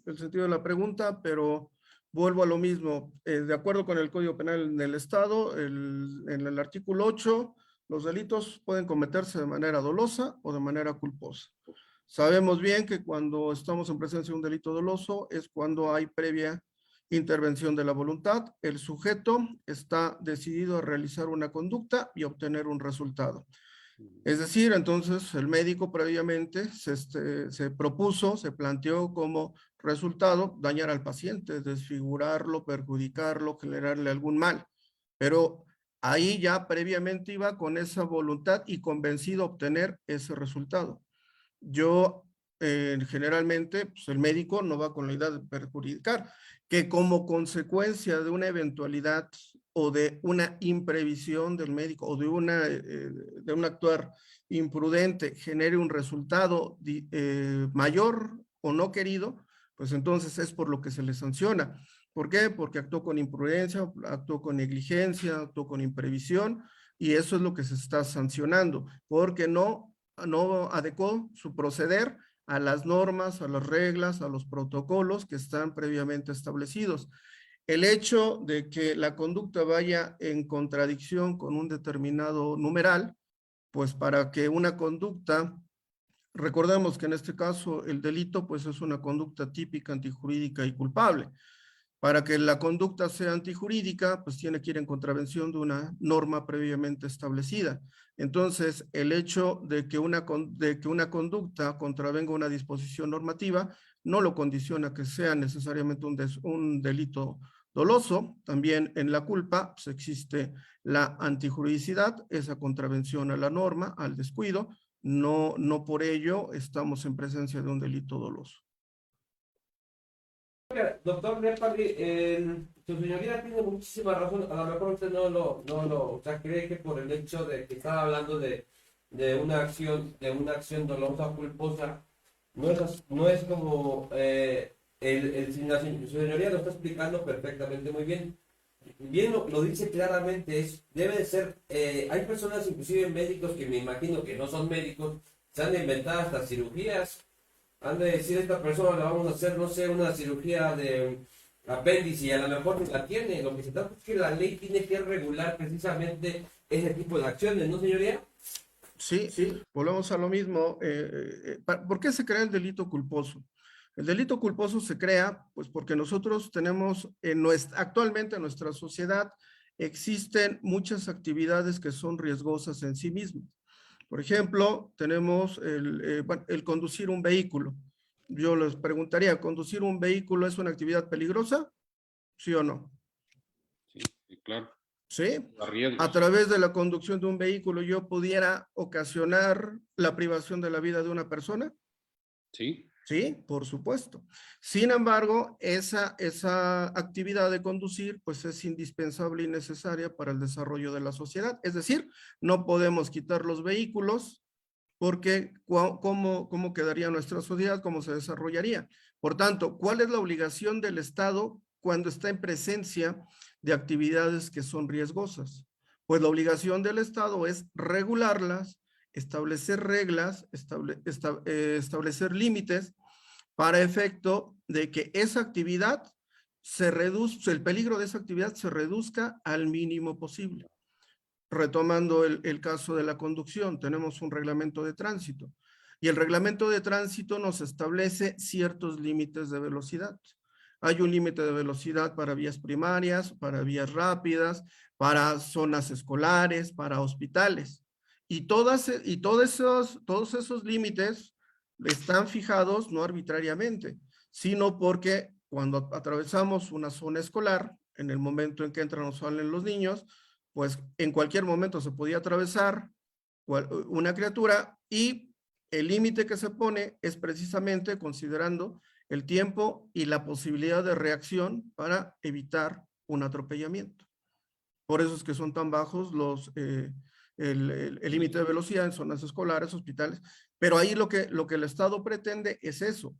el sentido de la pregunta, pero vuelvo a lo mismo. De acuerdo con el Código Penal del Estado, en el artículo 8, los delitos pueden cometerse de manera dolosa o de manera culposa. Sabemos bien que cuando estamos en presencia de un delito doloso es cuando hay previa intervención de la voluntad, el sujeto está decidido a realizar una conducta y obtener un resultado. Es decir, entonces el médico previamente se propuso, se planteó como resultado dañar al paciente, desfigurarlo, perjudicarlo, generarle algún mal. Pero ahí ya previamente iba con esa voluntad y convencido a obtener ese resultado. Yo generalmente, pues el médico no va con la idea de perjudicar, que como consecuencia de una eventualidad o de una imprevisión del médico o de un actuar imprudente genere un resultado mayor o no querido, pues entonces es por lo que se le sanciona. ¿Por qué? Porque actuó con imprudencia, actuó con negligencia, actuó con imprevisión, y eso es lo que se está sancionando, porque no adecuó su proceder a las normas, a las reglas, a los protocolos que están previamente establecidos. El hecho de que la conducta vaya en contradicción con un determinado numeral, pues para que una conducta Recordemos que en este caso el delito pues es una conducta típica, antijurídica y culpable. Para que la conducta sea antijurídica, pues tiene que ir en contravención de una norma previamente establecida. Entonces, el hecho de que una conducta contravenga una disposición normativa no lo condiciona que sea necesariamente un delito doloso. También en la culpa pues, existe la antijuridicidad, esa contravención a la norma, al descuido. No por ello estamos en presencia de un delito doloso. Doctor Nepali, su señoría tiene muchísima razón. A lo mejor usted o sea, cree que por el hecho de que estaba hablando de una acción dolosa o culposa, no es como la su señoría lo está explicando perfectamente muy bien. Bien lo dice claramente, debe de ser, hay personas, inclusive médicos, que me imagino que no son médicos, se han inventado hasta cirugías. Han de decir a esta persona le vamos a hacer, no sé, una cirugía de apéndice y a lo mejor ni la tiene. Lo que se trata es que la ley tiene que regular precisamente ese tipo de acciones, ¿no, señoría? Sí, volvemos a lo mismo. ¿Por qué se crea el delito culposo? El delito culposo se crea, pues porque nosotros tenemos, actualmente en nuestra sociedad, existen muchas actividades que son riesgosas en sí mismas. Por ejemplo, tenemos el conducir un vehículo. Yo les preguntaría, ¿conducir un vehículo es una actividad peligrosa? ¿Sí o no? Sí, sí, claro. ¿Sí? A Riesgos. través de la conducción de un vehículo yo pudiera ocasionar la privación de la vida de una persona. Sí. Sí, por supuesto. Sin embargo, esa actividad de conducir pues es indispensable y necesaria para el desarrollo de la sociedad. Es decir, no podemos quitar los vehículos porque ¿cómo quedaría nuestra sociedad? ¿Cómo se desarrollaría? Por tanto, ¿cuál es la obligación del Estado cuando está en presencia de actividades que son riesgosas? Pues la obligación del Estado es regularlas, establecer reglas, establecer límites para efecto de que esa actividad el peligro de esa actividad se reduzca al mínimo posible. Retomando el caso de la conducción, tenemos un reglamento de tránsito y el reglamento de tránsito nos establece ciertos límites de velocidad. Hay un límite de velocidad para vías primarias, para vías rápidas, para zonas escolares, para hospitales. Y todos esos límites están fijados no arbitrariamente, sino porque cuando atravesamos una zona escolar, en el momento en que entran o salen los niños, pues en cualquier momento se podía atravesar una criatura y el límite que se pone es precisamente considerando el tiempo y la posibilidad de reacción para evitar un atropellamiento. Por eso es que son tan bajos el límite de velocidad en zonas escolares, hospitales, pero ahí lo que el Estado pretende es eso.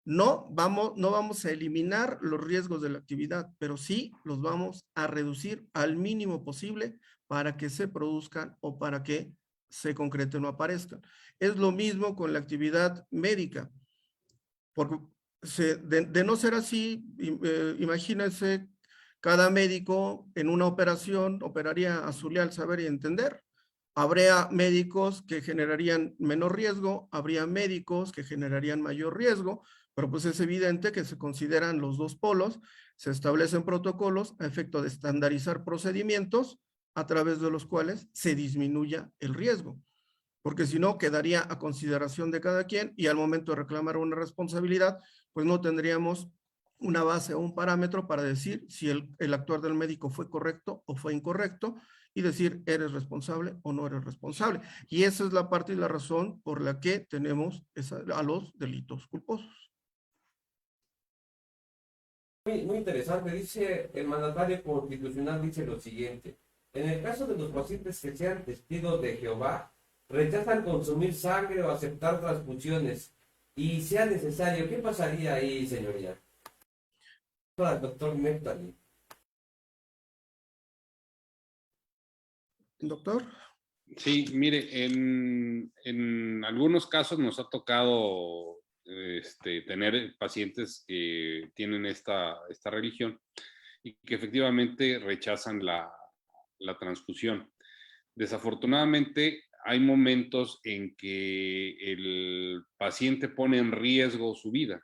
No vamos a eliminar los riesgos de la actividad, pero sí los vamos a reducir al mínimo posible para que se produzcan o para que se concreten o aparezcan. Es lo mismo con la actividad médica. Porque de no ser así, imagínense, cada médico en una operación operaría a su leal saber y entender. Habría médicos que generarían menor riesgo, habría médicos que generarían mayor riesgo, pero pues es evidente que se consideran los dos polos, se establecen protocolos a efecto de estandarizar procedimientos a través de los cuales se disminuya el riesgo, porque si no quedaría a consideración de cada quien y al momento de reclamar una responsabilidad, pues no tendríamos una base o un parámetro para decir si el actuar del médico fue correcto o fue incorrecto y decir eres responsable o no eres responsable. Y esa es la parte y la razón por la que tenemos a los delitos culposos. Muy interesante. Dice el mandatario constitucional, dice lo siguiente. En el caso de los pacientes que sean testigos de Jehová, rechazan consumir sangre o aceptar transfusiones y sea necesario, ¿qué pasaría ahí, señoría? Para el doctor Neptali. Doctor. Sí, mire, en algunos casos nos ha tocado tener pacientes que tienen esta religión y que efectivamente rechazan la transfusión. Desafortunadamente, hay momentos en que el paciente pone en riesgo su vida.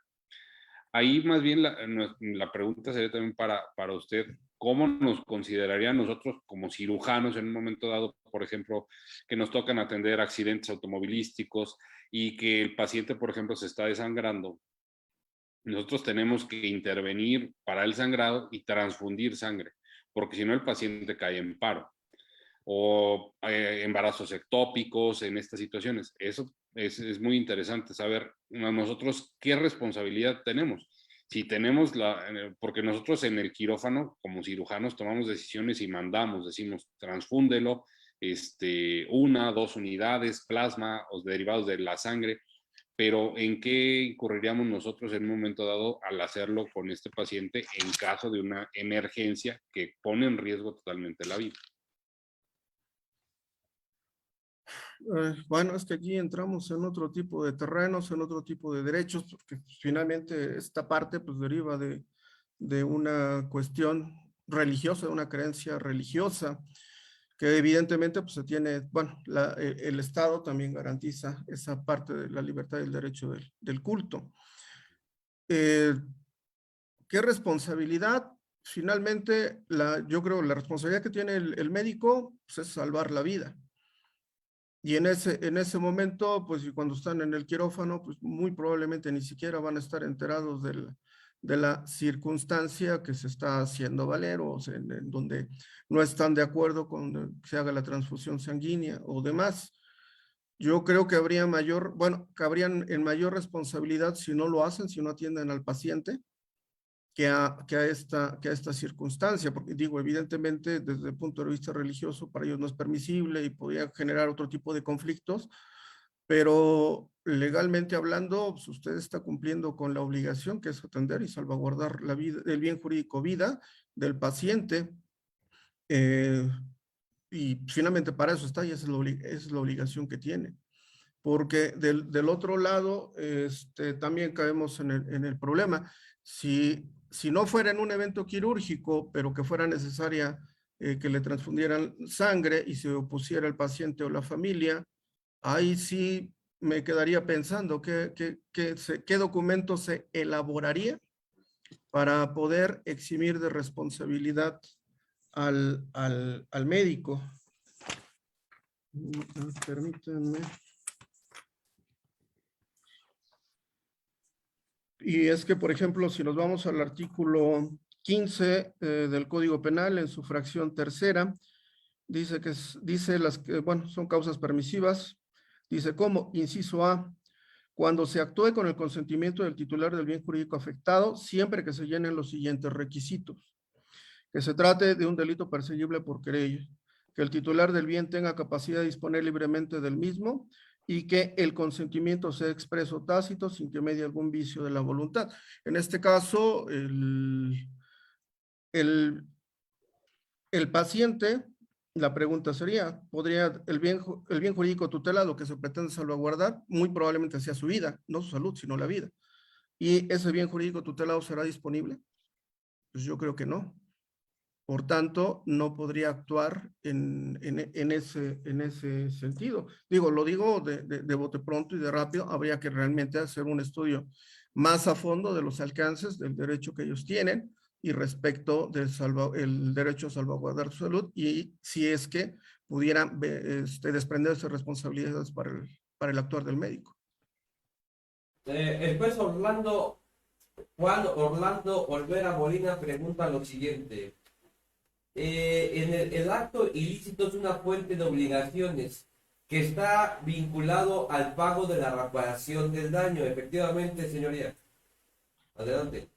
Ahí más bien la pregunta sería también para usted, ¿cómo nos considerarían nosotros como cirujanos en un momento dado, por ejemplo, que nos tocan atender accidentes automovilísticos y que el paciente, por ejemplo, se está desangrando? Nosotros tenemos que intervenir para el sangrado y transfundir sangre, porque si no el paciente cae en paro. O embarazos ectópicos en estas situaciones. Eso es muy interesante saber nosotros qué responsabilidad tenemos. Si tenemos porque nosotros en el quirófano, como cirujanos, tomamos decisiones y mandamos, decimos, transfúndelo, 1, 2 unidades, plasma o derivados de la sangre, pero ¿en qué incurriríamos nosotros en un momento dado al hacerlo con este paciente en caso de una emergencia que pone en riesgo totalmente la vida? Bueno, es que aquí entramos en otro tipo de terrenos, en otro tipo de derechos, porque finalmente esta parte pues deriva de una cuestión religiosa, de una creencia religiosa, que evidentemente pues se tiene, bueno, el Estado también garantiza esa parte de la libertad y el derecho del culto. ¿Qué responsabilidad? Finalmente, yo creo la responsabilidad que tiene el médico pues, es salvar la vida. Y en ese momento, pues y cuando están en el quirófano, pues muy probablemente ni siquiera van a estar enterados de la circunstancia que se está haciendo valer, o sea, en donde no están de acuerdo con que se haga la transfusión sanguínea o demás. Yo creo que habría cabrían en mayor responsabilidad si no lo hacen, si no atienden al paciente, que a esta circunstancia, porque digo, evidentemente desde el punto de vista religioso para ellos no es permisible y podría generar otro tipo de conflictos, pero legalmente hablando, pues usted está cumpliendo con la obligación que es atender y salvaguardar la vida, el bien jurídico vida del paciente, y finalmente para eso está y esa es la obligación que tiene. Porque del otro lado, también caemos en el problema. Si no fuera en un evento quirúrgico, pero que fuera necesaria que le transfundieran sangre y se opusiera el paciente o la familia, ahí sí me quedaría pensando qué documento se elaboraría para poder eximir de responsabilidad al médico. Permítanme. Y es que, por ejemplo, si nos vamos al artículo 15 del Código Penal, en su fracción tercera, dice bueno, son causas permisivas, dice como, inciso A, cuando se actúe con el consentimiento del titular del bien jurídico afectado, siempre que se llenen los siguientes requisitos: que se trate de un delito perseguible por querella, que el titular del bien tenga capacidad de disponer libremente del mismo, y que el consentimiento sea expreso o tácito sin que medie algún vicio de la voluntad. En este caso, el paciente, la pregunta sería, ¿podría el bien jurídico tutelado que se pretende salvaguardar? Muy probablemente sea su vida, no su salud, sino la vida. ¿Y ese bien jurídico tutelado será disponible? Pues yo creo que no. Por tanto, no podría actuar en ese sentido. Lo digo de bote pronto y de rápido. Habría que realmente hacer un estudio más a fondo de los alcances del derecho que ellos tienen y respecto del derecho a salvaguardar su salud, y si es que pudieran desprenderse responsabilidades para el actuar del médico. El juez Juan Orlando Olvera Molina pregunta lo siguiente. El acto ilícito es una fuente de obligaciones que está vinculado al pago de la reparación del daño. Efectivamente, señoría. Adelante.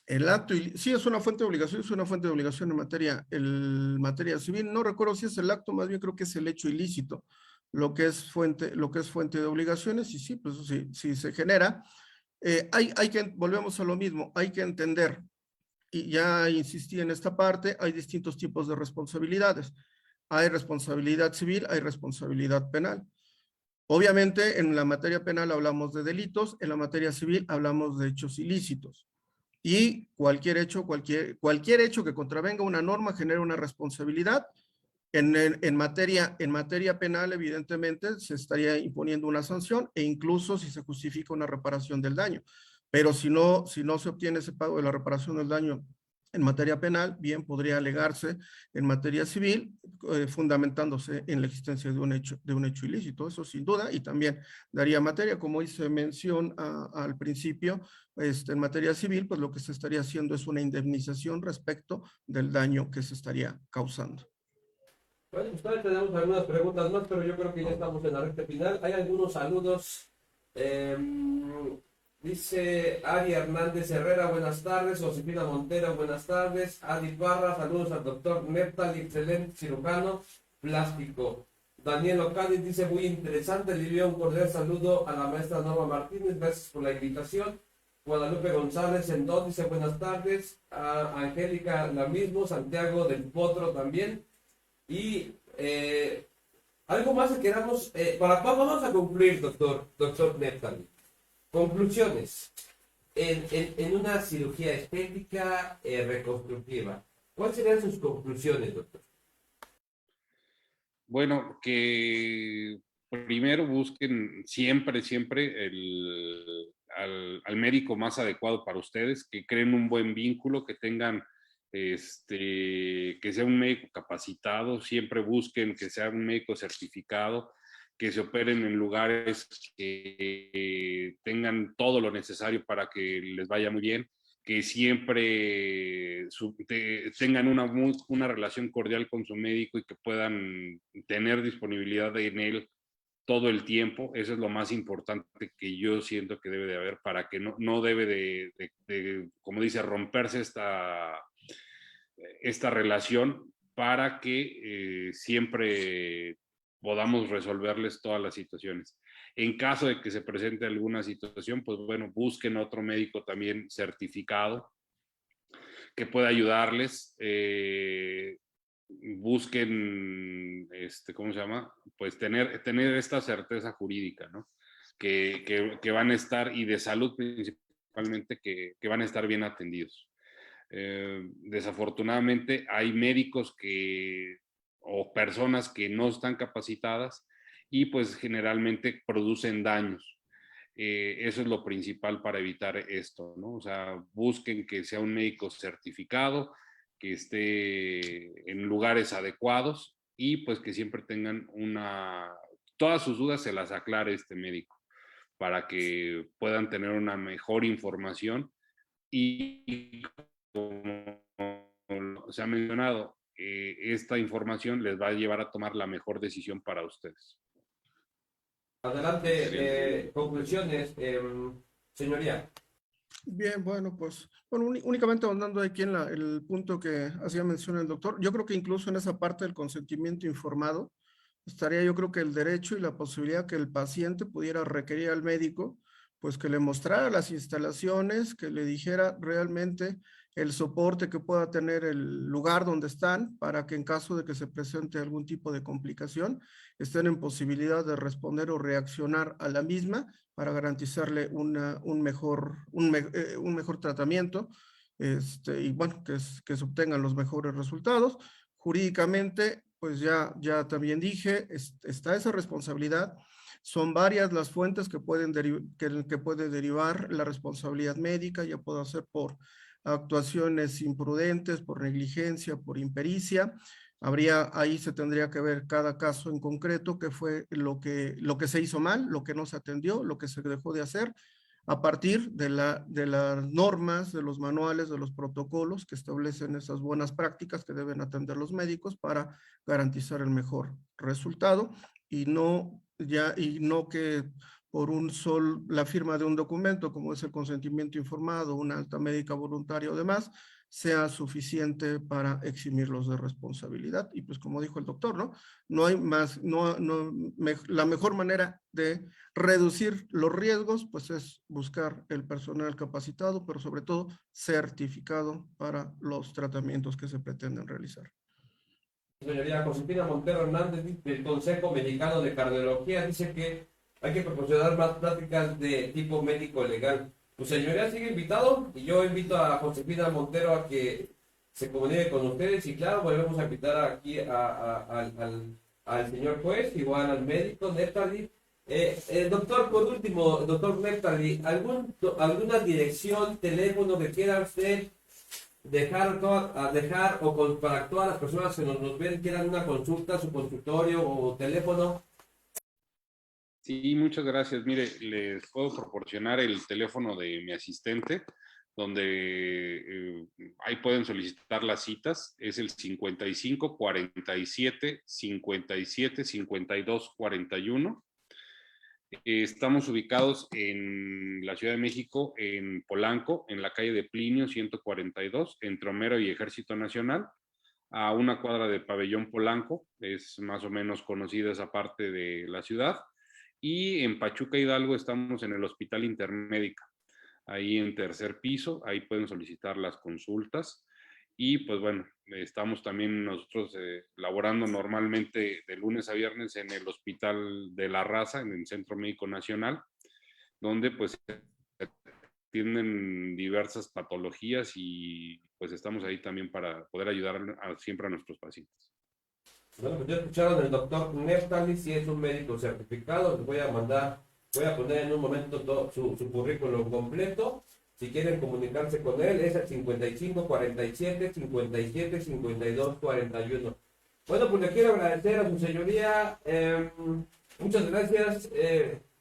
El acto, sí, es una fuente de obligación, en materia civil. No recuerdo si es el acto, más bien creo que es el hecho ilícito, lo que es fuente de obligaciones, y sí, pues sí se genera. Volvemos a lo mismo, hay que entender, y ya insistí en esta parte, hay distintos tipos de responsabilidades. Hay responsabilidad civil, hay responsabilidad penal. Obviamente, en la materia penal hablamos de delitos, en la materia civil hablamos de hechos ilícitos. Y cualquier hecho que contravenga una norma genera una responsabilidad, En materia penal, evidentemente, se estaría imponiendo una sanción e incluso si se justifica una reparación del daño. Pero si no se obtiene ese pago de la reparación del daño en materia penal, bien podría alegarse en materia civil, fundamentándose en la existencia de un hecho ilícito, eso sin duda, y también daría materia, como hice mención al principio, en materia civil, pues lo que se estaría haciendo es una indemnización respecto del daño que se estaría causando. Bueno, pues todavía tenemos algunas preguntas más, pero yo creo que ya estamos en la recta final. Hay algunos saludos. Dice Ari Hernández Herrera, buenas tardes. Josefina Montero, buenas tardes. Adi Parra, saludos al doctor Neptal, excelente cirujano plástico. Daniel Ocadiz dice, muy interesante. Le envío un cordial saludo a la maestra Norma Martínez, gracias por la invitación. Guadalupe González Endón dice, buenas tardes. A Angélica, la mismo. Santiago del Potro también. Y algo más que queramos, vamos a concluir, doctor Neptal. Conclusiones. En una cirugía estética reconstructiva, ¿cuáles serían sus conclusiones, doctor? Bueno, que primero busquen siempre al médico más adecuado para ustedes, que creen un buen vínculo, que tengan que sea un médico capacitado, siempre busquen que sea un médico certificado, que se operen en lugares que tengan todo lo necesario para que les vaya muy bien, que siempre tengan una relación cordial con su médico y que puedan tener disponibilidad en él todo el tiempo. Eso es lo más importante que yo siento que debe de haber para que no debe de, como dice, romperse esta relación para que siempre podamos resolverles todas las situaciones. En caso de que se presente alguna situación, pues bueno, busquen otro médico también certificado que pueda ayudarles. Busquen, ¿cómo se llama? Pues tener esta certeza jurídica, ¿no? Que van a estar, y de salud principalmente, que van a estar bien atendidos. Desafortunadamente hay médicos o personas que no están capacitadas y pues generalmente producen daños. Eso es lo principal para evitar esto, ¿no? O sea, busquen que sea un médico certificado, que esté en lugares adecuados y pues que siempre tengan todas sus dudas se las aclare este médico para que puedan tener una mejor información y como se ha mencionado, esta información les va a llevar a tomar la mejor decisión para ustedes. Adelante, conclusiones, señoría. Bien, bueno, pues, únicamente ahondando aquí en el punto que hacía mención el doctor, yo creo que incluso en esa parte del consentimiento informado, estaría yo creo que el derecho y la posibilidad que el paciente pudiera requerir al médico, pues que le mostrara las instalaciones, que le dijera realmente el soporte que pueda tener el lugar donde están, para que en caso de que se presente algún tipo de complicación, estén en posibilidad de responder o reaccionar a la misma para garantizarle un mejor tratamiento, y bueno, que se obtengan los mejores resultados. Jurídicamente, pues ya también dije, está esa responsabilidad. Son varias las fuentes que puede derivar la responsabilidad médica, ya puede ser por actuaciones imprudentes, por negligencia, por impericia. Ahí se tendría que ver cada caso en concreto, qué fue lo que se hizo mal, lo que no se atendió, lo que se dejó de hacer, a partir de las normas, de los manuales, de los protocolos que establecen esas buenas prácticas que deben atender los médicos para garantizar el mejor resultado y no que por la firma de un documento como es el consentimiento informado, una alta médica voluntaria o demás, sea suficiente para eximirlos de responsabilidad. Y pues como dijo el doctor, ¿no? No hay más, la mejor manera de reducir los riesgos, pues es buscar el personal capacitado, pero sobre todo certificado para los tratamientos que se pretenden realizar. Señoría Josefina Montero Hernández, del Consejo Mexicano de Cardiología, dice que hay que proporcionar más pláticas de tipo médico legal. Pues señoría, sigue invitado y yo invito a Josefina Montero a que se comunique con ustedes y claro, volvemos a invitar aquí al señor juez, igual al médico, Neftali. Doctor, por último, doctor Neftali, ¿alguna dirección, teléfono que quiera usted dejar o para todas las personas que nos ven, quieran una consulta, su consultorio o teléfono? Sí, muchas gracias. Mire, les puedo proporcionar el teléfono de mi asistente, donde ahí pueden solicitar las citas. Es el 55 47 57 52 41. Estamos ubicados en la Ciudad de México, en Polanco, en la calle de Plinio 142, entre Homero y Ejército Nacional, a una cuadra de Pabellón Polanco. Es más o menos conocida esa parte de la ciudad. Y en Pachuca, Hidalgo, estamos en el Hospital Intermédica, ahí en tercer piso. Ahí pueden solicitar las consultas. Y pues bueno, estamos también nosotros laborando normalmente de lunes a viernes en el Hospital de la Raza, en el Centro Médico Nacional, donde pues tienen diversas patologías y pues estamos ahí también para poder ayudar siempre a nuestros pacientes. Bueno, pues ya escucharon el doctor Neftali, si es un médico certificado, les voy a poner en un momento todo su currículum completo. Si quieren comunicarse con él, es el 55 47 57 52 41. Bueno, pues le quiero agradecer a su señoría. Muchas gracias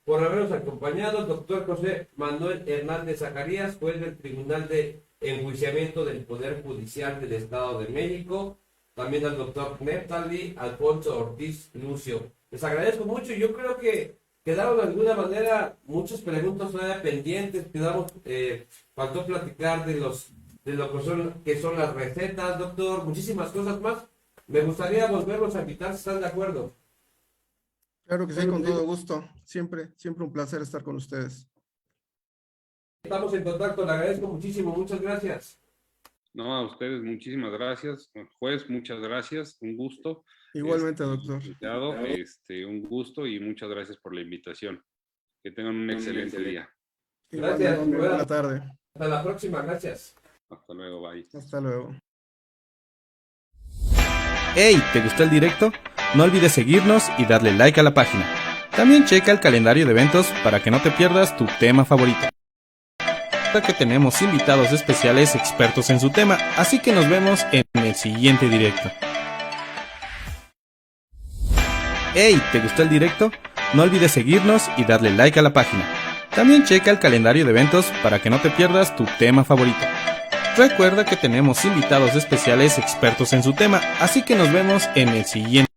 por habernos acompañado. Doctor José Manuel Hernández Zacarías, juez del Tribunal de Enjuiciamiento del Poder Judicial del Estado de México. También al doctor Neftali Alfonso Ortiz Lucio. Les agradezco mucho y yo creo que quedaron de alguna manera muchas preguntas todavía pendientes. Faltó platicar de lo que son las recetas, doctor, muchísimas cosas más. Me gustaría volverlos a invitar si están de acuerdo. Claro que sí, con todo gusto. Siempre un placer estar con ustedes. Estamos en contacto, le agradezco muchísimo, muchas gracias. No, a ustedes muchísimas gracias. Juez, muchas gracias, un gusto. Igualmente, doctor. Un gusto y muchas gracias por la invitación. Que tengan un excelente día. Gracias. Buena tarde. Hasta la próxima, gracias. Hasta luego, bye. Hasta luego. Hey, ¿te gustó el directo? No olvides seguirnos y darle like a la página. También checa el calendario de eventos para que no te pierdas tu tema favorito. Recuerda que tenemos invitados especiales expertos en su tema, así que nos vemos en el siguiente directo. Hey, ¿te gustó el directo? No olvides seguirnos y darle like a la página. También checa el calendario de eventos para que no te pierdas tu tema favorito. Recuerda que tenemos invitados especiales expertos en su tema, así que nos vemos en el siguiente.